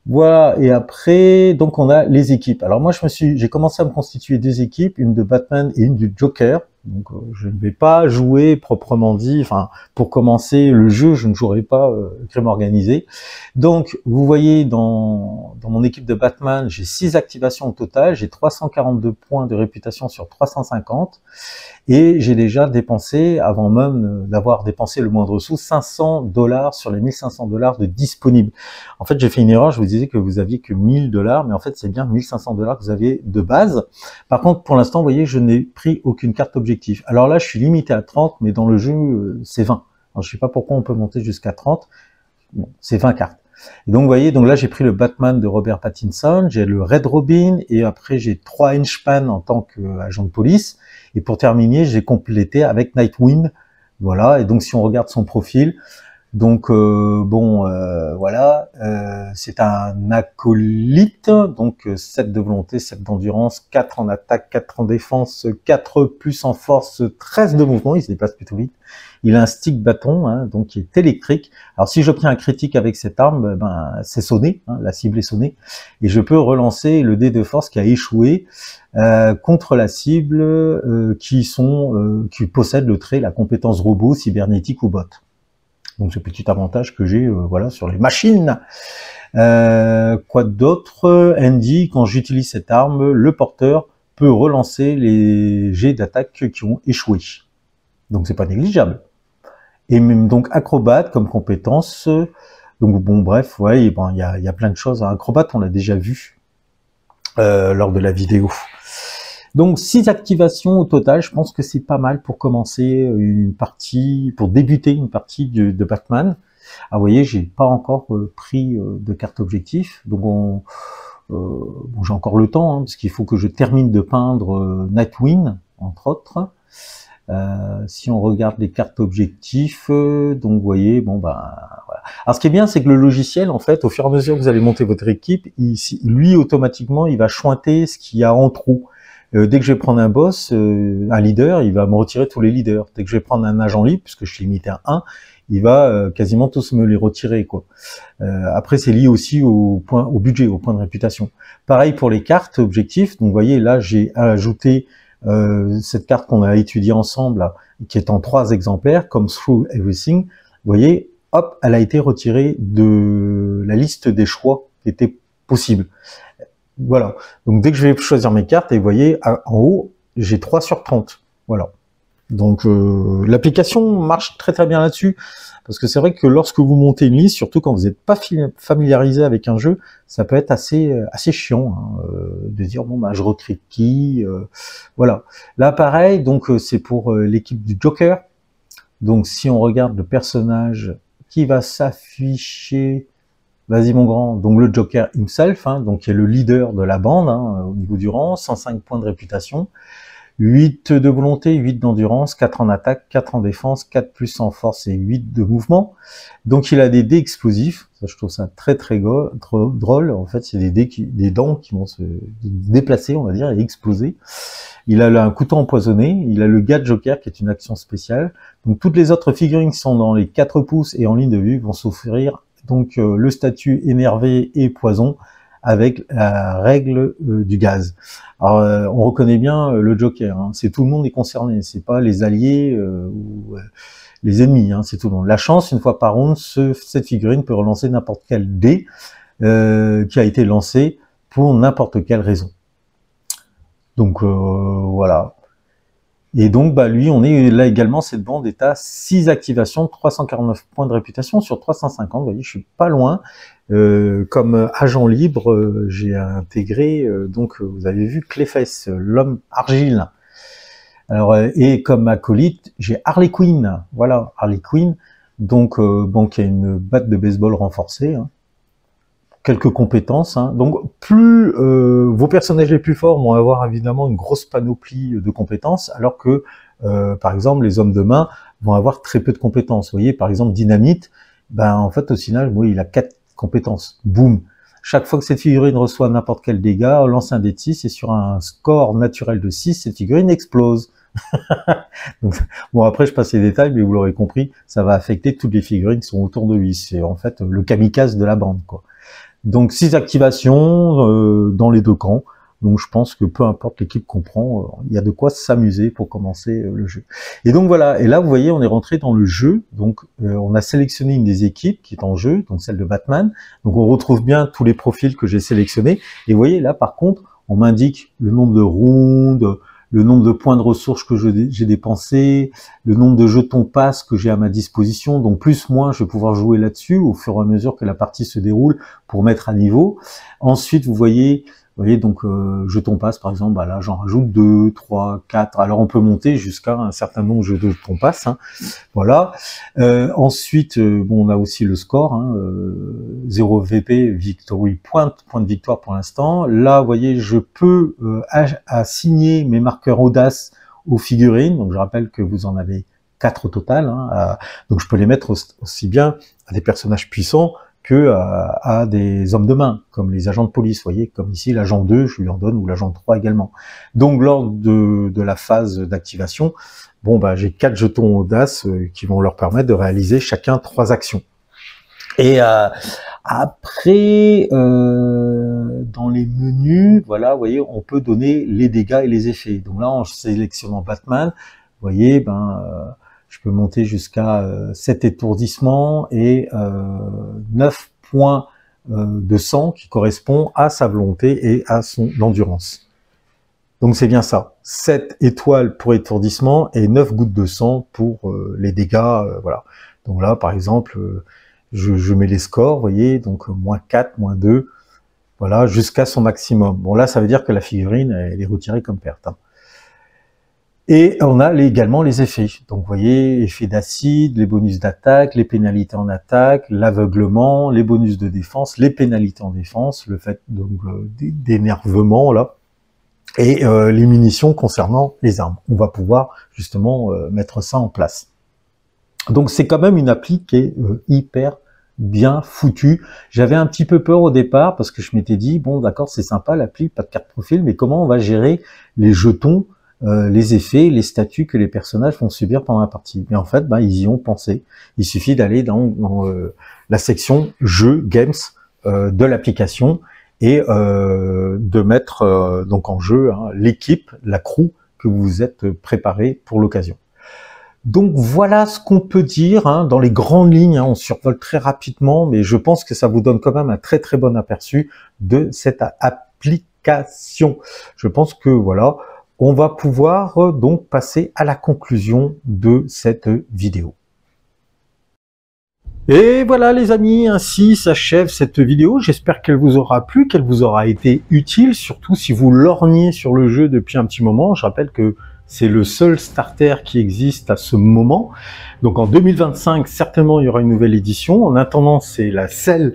Voilà, et après, donc on a les équipes. Alors moi, j'ai commencé à me constituer 2 équipes, une de Batman et une du Joker. Donc je ne vais pas jouer proprement dit, enfin pour commencer le jeu, je ne jouerai pas crime organisé. Donc vous voyez dans mon équipe de Batman, j'ai 6 activations au total, j'ai 342 points de réputation sur 350 et j'ai déjà dépensé, avant même d'avoir dépensé le moindre sou, 500 $ sur les 1500 $ de disponibles. En fait j'ai fait une erreur, je vous disais que vous aviez que 1000 $, mais en fait c'est bien 1500 $ que vous avez de base. Par contre pour l'instant vous voyez je n'ai pris aucune carte objectif. Alors là, je suis limité à 30, mais dans le jeu, c'est 20. Alors, je sais pas pourquoi on peut monter jusqu'à 30. Bon, c'est 20 cartes. Et donc, vous voyez, donc là, j'ai pris le Batman de Robert Pattinson, j'ai le Red Robin, et après, j'ai 3 Henchman en tant qu'agent de police. Et pour terminer, j'ai complété avec Nightwing. Voilà, et donc, si on regarde son profil, donc voilà, c'est un acolyte, donc 7 de volonté, 7 d'endurance, 4 en attaque, 4 en défense, 4 plus en force, 13 de mouvement, il se déplace plutôt vite. Il a un stick bâton, hein, donc qui est électrique. Alors si j'obtiens un critique avec cette arme, ben c'est sonné, hein, la cible est sonnée, et je peux relancer le dé de force qui a échoué contre la cible qui possède le trait, la compétence robot, cybernétique ou bot. Donc ce petit avantage que j'ai voilà sur les machines. Quoi d'autre? Andy, quand j'utilise cette arme, le porteur peut relancer les jets d'attaque qui ont échoué. Donc c'est pas négligeable. Et même donc acrobate comme compétence. Donc bon bref, ouais, bon, il y a plein de choses. Acrobate, on l'a déjà vu lors de la vidéo. Donc 6 activations au total, je pense que c'est pas mal pour commencer une partie, pour débuter une partie de Batman. Ah, vous voyez, j'ai pas encore pris de carte objectif, donc bon, j'ai encore le temps, hein, parce qu'il faut que je termine de peindre Nightwing, entre autres. Si on regarde les cartes objectifs, donc vous voyez, bon bah voilà. Alors ce qui est bien, c'est que le logiciel, en fait, au fur et à mesure que vous allez monter votre équipe, lui automatiquement, il va chointer ce qu'il y a en trop. Dès que je vais prendre un boss, un leader, il va me retirer tous les leaders. Dès que je vais prendre un agent libre, puisque je suis limité à 1, il va quasiment tous me les retirer, quoi. Après, c'est lié aussi au budget, au point de réputation. Pareil pour les cartes objectifs. Donc, vous voyez, là, j'ai ajouté cette carte qu'on a étudiée ensemble, là, qui est en 3 exemplaires, comme Through Everything. Vous voyez, hop, elle a été retirée de la liste des choix qui étaient possibles. Voilà, donc dès que je vais choisir mes cartes, et vous voyez, en haut, j'ai 3 sur 30. Voilà. Donc l'application marche très très bien là-dessus, parce que c'est vrai que lorsque vous montez une liste, surtout quand vous n'êtes pas familiarisé avec un jeu, ça peut être assez chiant, hein, de dire bon bah je recrée qui, voilà. Là pareil, donc c'est pour l'équipe du Joker. Donc si on regarde le personnage qui va s'afficher, vas-y mon grand, donc le Joker himself, hein, donc qui est le leader de la bande, hein, au niveau du rang, 105 points de réputation, 8 de volonté, 8 d'endurance, 4 en attaque, 4 en défense, 4 plus en force et 8 de mouvement. Donc il a des dés explosifs, ça, je trouve ça très très drôle, en fait c'est des dents qui vont se déplacer, on va dire, et exploser. Il a un couteau empoisonné, il a le gars Joker qui est une action spéciale. Donc toutes les autres figurines qui sont dans les 4 pouces et en ligne de vue vont s'offrir donc le statut énervé et poison avec la règle du gaz. Alors on reconnaît bien le Joker, hein, c'est tout le monde est concerné, c'est pas les alliés ou les ennemis, hein, c'est tout le monde. La chance, une fois par round, cette figurine peut relancer n'importe quel dé qui a été lancé pour n'importe quelle raison. Donc voilà. Et donc, bah, lui, on est là également, cette bande est à 6 activations, 349 points de réputation sur 350. Vous voyez, je suis pas loin. Comme agent libre, j'ai intégré, donc, vous avez vu, Clayface, l'homme argile. Alors, et comme acolyte, j'ai Harley Quinn. Voilà, Harley Quinn. Donc, bon, qui a une batte de baseball renforcée, hein. Quelques compétences, hein. Donc plus vos personnages les plus forts vont avoir évidemment une grosse panoplie de compétences, alors que par exemple les hommes de main vont avoir très peu de compétences. Vous voyez, par exemple Dynamite, ben en fait au final, oui, il a 4 compétences. Boum. Chaque fois que cette figurine reçoit n'importe quel dégât, on lance un dé de 6 et sur un score naturel de 6, cette figurine explose. Donc, bon, après je passe les détails, mais vous l'aurez compris, ça va affecter toutes les figurines qui sont autour de lui. C'est en fait le kamikaze de la bande, quoi. Donc 6 activations dans les deux camps. Donc je pense que peu importe l'équipe qu'on prend, il y a de quoi s'amuser pour commencer le jeu. Et donc voilà, et là vous voyez, on est rentré dans le jeu, donc on a sélectionné une des équipes qui est en jeu, donc celle de Batman. Donc on retrouve bien tous les profils que j'ai sélectionnés. Et vous voyez là par contre, on m'indique le nombre de rounds, le nombre de points de ressources que j'ai dépensés, le nombre de jetons passe que j'ai à ma disposition. Donc plus, moins, je vais pouvoir jouer là-dessus au fur et à mesure que la partie se déroule pour mettre à niveau. Ensuite, vous voyez donc jetons passe, par exemple, bah là j'en rajoute 2, 3, 4. Alors on peut monter jusqu'à un certain nombre de jetons passe. Hein. Voilà. Ensuite, bon, on a aussi le score, hein, 0 VP, victory point de victoire pour l'instant. Là, vous voyez, je peux assigner mes marqueurs audace aux figurines. Donc je rappelle que vous en avez 4 au total. Hein, donc je peux les mettre aussi bien à des personnages puissants que à des hommes de main, comme les agents de police, vous voyez, comme ici l'agent 2, je lui en donne, ou l'agent 3 également. Donc lors de la phase d'activation, bon bah j'ai 4 jetons audace qui vont leur permettre de réaliser chacun 3 actions. Et après, dans les menus, voilà, vous voyez, on peut donner les dégâts et les effets. Donc là, en sélectionnant Batman, vous voyez, je peux monter jusqu'à 7 étourdissements et 9 points de sang qui correspond à sa volonté et à son endurance. Donc c'est bien ça, 7 étoiles pour étourdissement et 9 gouttes de sang pour les dégâts, voilà. Donc là, par exemple, je mets les scores, vous voyez, donc moins 4, moins 2, voilà, jusqu'à son maximum. Bon là, ça veut dire que la figurine, elle est retirée comme perte. Hein. Et on a également les effets. Donc vous voyez, effet d'acide, les bonus d'attaque, les pénalités en attaque, l'aveuglement, les bonus de défense, les pénalités en défense, le fait donc d'énervement là, et les munitions concernant les armes. On va pouvoir justement mettre ça en place. Donc c'est quand même une appli qui est hyper bien foutue. J'avais un petit peu peur au départ parce que je m'étais dit, bon d'accord, c'est sympa l'appli, pas de carte profil, mais comment on va gérer les jetons, les effets, les statuts que les personnages vont subir pendant la partie. Mais en fait, ils y ont pensé. Il suffit d'aller dans la section jeux, games de l'application et de mettre donc en jeu l'équipe, la crew que vous vous êtes préparé pour l'occasion. Donc voilà ce qu'on peut dire dans les grandes lignes. On survole très rapidement, mais je pense que ça vous donne quand même un très très bon aperçu de cette application. Je pense que voilà. On va pouvoir donc passer à la conclusion de cette vidéo. Et voilà les amis, ainsi s'achève cette vidéo. J'espère qu'elle vous aura plu, qu'elle vous aura été utile, surtout si vous lorgnez sur le jeu depuis un petit moment. Je rappelle que c'est le seul starter qui existe à ce moment. Donc en 2025, certainement il y aura une nouvelle édition. En attendant, c'est celle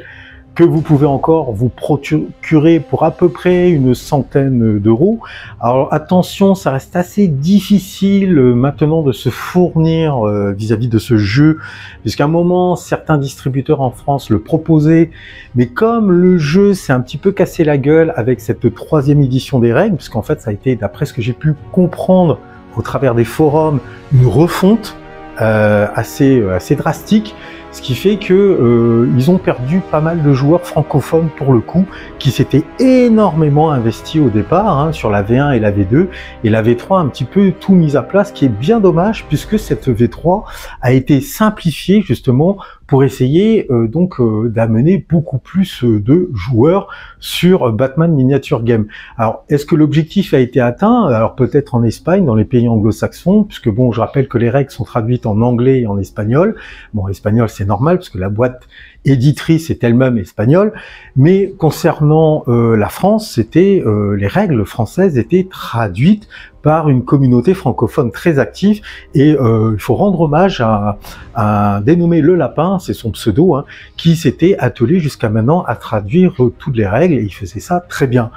que vous pouvez encore vous procurer pour à peu près une centaine d'euros. Alors attention, ça reste assez difficile maintenant de se fournir vis-à-vis de ce jeu, puisqu'à un moment, certains distributeurs en France le proposaient, mais comme le jeu s'est un petit peu cassé la gueule avec cette 3e édition des règles, puisqu'en fait ça a été, d'après ce que j'ai pu comprendre au travers des forums, une refonte assez drastique, ce qui fait que ils ont perdu pas mal de joueurs francophones pour le coup, qui s'étaient énormément investis au départ sur la V1 et la V2, et la V3 a un petit peu tout mis à plat, ce qui est bien dommage puisque cette V3 a été simplifiée justement pour essayer d'amener beaucoup plus de joueurs sur Batman Miniature Game. Alors, est-ce que l'objectif a été atteint? Alors peut-être en Espagne, dans les pays anglo-saxons, puisque bon, je rappelle que les règles sont traduites en anglais et en espagnol. Bon, espagnol c'est normal, parce que la boîte éditrice est elle-même espagnole, mais concernant la France, c'était les règles françaises étaient traduites par une communauté francophone très active, et il faut rendre hommage à un dénommé Le Lapin, c'est son pseudo, qui s'était attelé jusqu'à maintenant à traduire toutes les règles, et il faisait ça très bien.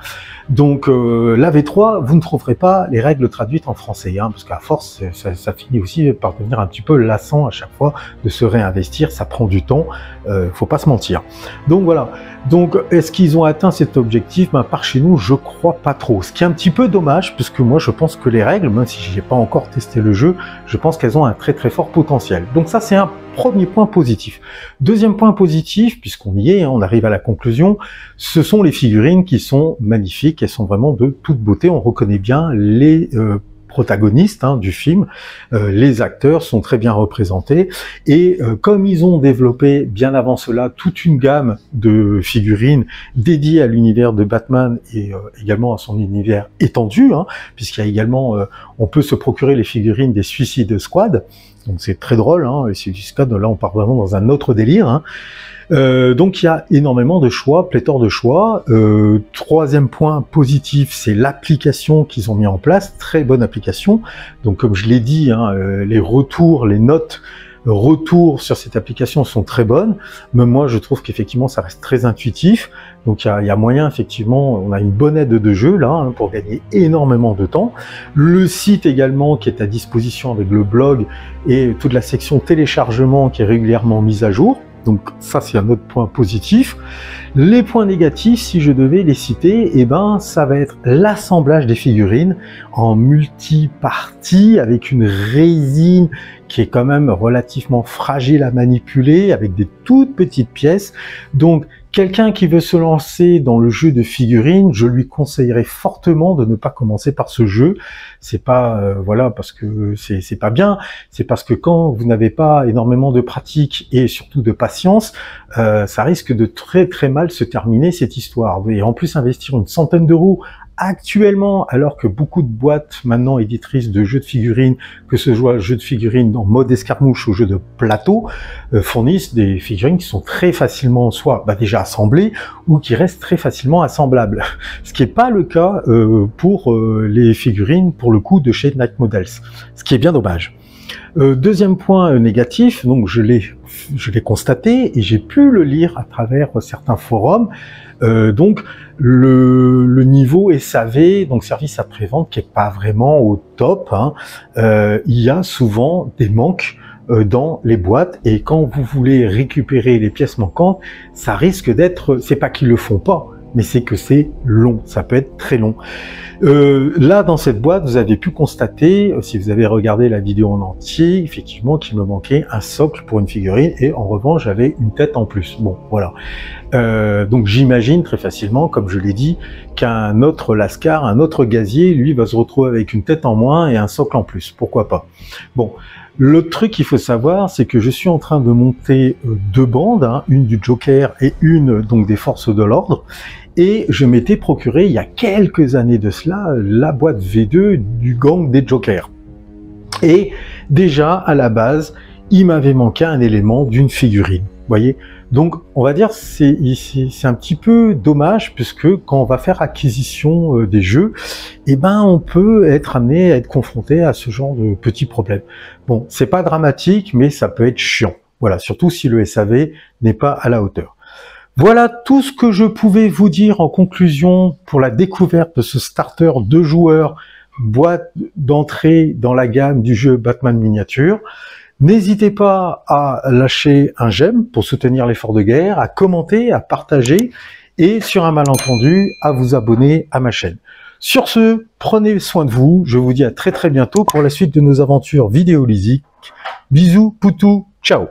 Donc la V3, vous ne trouverez pas les règles traduites en français, parce qu'à force, ça finit aussi par devenir un petit peu lassant à chaque fois de se réinvestir, ça prend du temps, faut pas se mentir. Donc voilà. Donc est-ce qu'ils ont atteint cet objectif? Par chez nous, je crois pas trop. Ce qui est un petit peu dommage, puisque moi je pense que les règles, même si j'ai pas encore testé le jeu, je pense qu'elles ont un très très fort potentiel. Donc ça c'est un premier point positif. Deuxième point positif, puisqu'on y est, on arrive à la conclusion, ce sont les figurines qui sont magnifiques, elles sont vraiment de toute beauté, on reconnaît bien les protagonistes du film, les acteurs sont très bien représentés, et comme ils ont développé bien avant cela toute une gamme de figurines dédiées à l'univers de Batman et également à son univers étendu, puisqu'il y a également, on peut se procurer les figurines des Suicide Squad, donc c'est très drôle, les Suicide Squad, là on part vraiment dans un autre délire, donc il y a énormément de choix, pléthore de choix. Troisième point positif, c'est l'application qu'ils ont mis en place, très bonne application. Donc comme je l'ai dit, les retours, les notes retours sur cette application sont très bonnes. Même moi, je trouve qu'effectivement, ça reste très intuitif. Donc il y a moyen, effectivement, on a une bonne aide de jeu là pour gagner énormément de temps. Le site également qui est à disposition avec le blog et toute la section téléchargement qui est régulièrement mise à jour. Donc ça c'est un autre point positif. Les points négatifs, si je devais les citer, ça va être l'assemblage des figurines en multi-parties avec une résine qui est quand même relativement fragile à manipuler avec des toutes petites pièces. Donc quelqu'un qui veut se lancer dans le jeu de figurines, je lui conseillerais fortement de ne pas commencer par ce jeu. C'est pas voilà parce que c'est pas bien, c'est parce que quand vous n'avez pas énormément de pratique et surtout de patience, ça risque de très très mal se terminer cette histoire. Et en plus investir une centaine d'euros actuellement, alors que beaucoup de boîtes maintenant éditrices de jeux de figurines, que ce soit jeux de figurines en mode escarmouche ou jeux de plateau, fournissent des figurines qui sont très facilement soit déjà assemblées ou qui restent très facilement assemblables. Ce qui n'est pas le cas pour les figurines, pour le coup, de chez Knight Models. Ce qui est bien dommage. Deuxième point négatif, donc je l'ai constaté et j'ai pu le lire à travers certains forums. Donc le niveau SAV, donc service après-vente, qui est pas vraiment au top. Il y a souvent des manques dans les boîtes et quand vous voulez récupérer les pièces manquantes, ça risque d'être, c'est pas qu'ils le font pas, mais c'est que c'est long, ça peut être très long. Là, dans cette boîte, vous avez pu constater, si vous avez regardé la vidéo en entier, effectivement, qu'il me manquait un socle pour une figurine et en revanche, j'avais une tête en plus. Bon, voilà. Donc j'imagine très facilement, comme je l'ai dit, qu'un autre Lascar, un autre gazier, lui, va se retrouver avec une tête en moins et un socle en plus. Pourquoi pas? Bon. L'autre truc qu'il faut savoir, c'est que je suis en train de monter deux bandes, une du Joker et une donc des forces de l'ordre, et je m'étais procuré il y a quelques années de cela la boîte V2 du gang des Jokers. Et déjà à la base, il m'avait manqué un élément d'une figurine. Voyez, donc on va dire c'est un petit peu dommage puisque quand on va faire acquisition des jeux, on peut être amené à être confronté à ce genre de petits problèmes. Bon, c'est pas dramatique, mais ça peut être chiant. Voilà, surtout si le SAV n'est pas à la hauteur. Voilà tout ce que je pouvais vous dire en conclusion pour la découverte de ce starter 2 joueurs, boîte d'entrée dans la gamme du jeu Batman Miniature. N'hésitez pas à lâcher un j'aime pour soutenir l'effort de guerre, à commenter, à partager et sur un malentendu, à vous abonner à ma chaîne. Sur ce, prenez soin de vous. Je vous dis à très très bientôt pour la suite de nos aventures vidéoludiques. Bisous, poutou, ciao.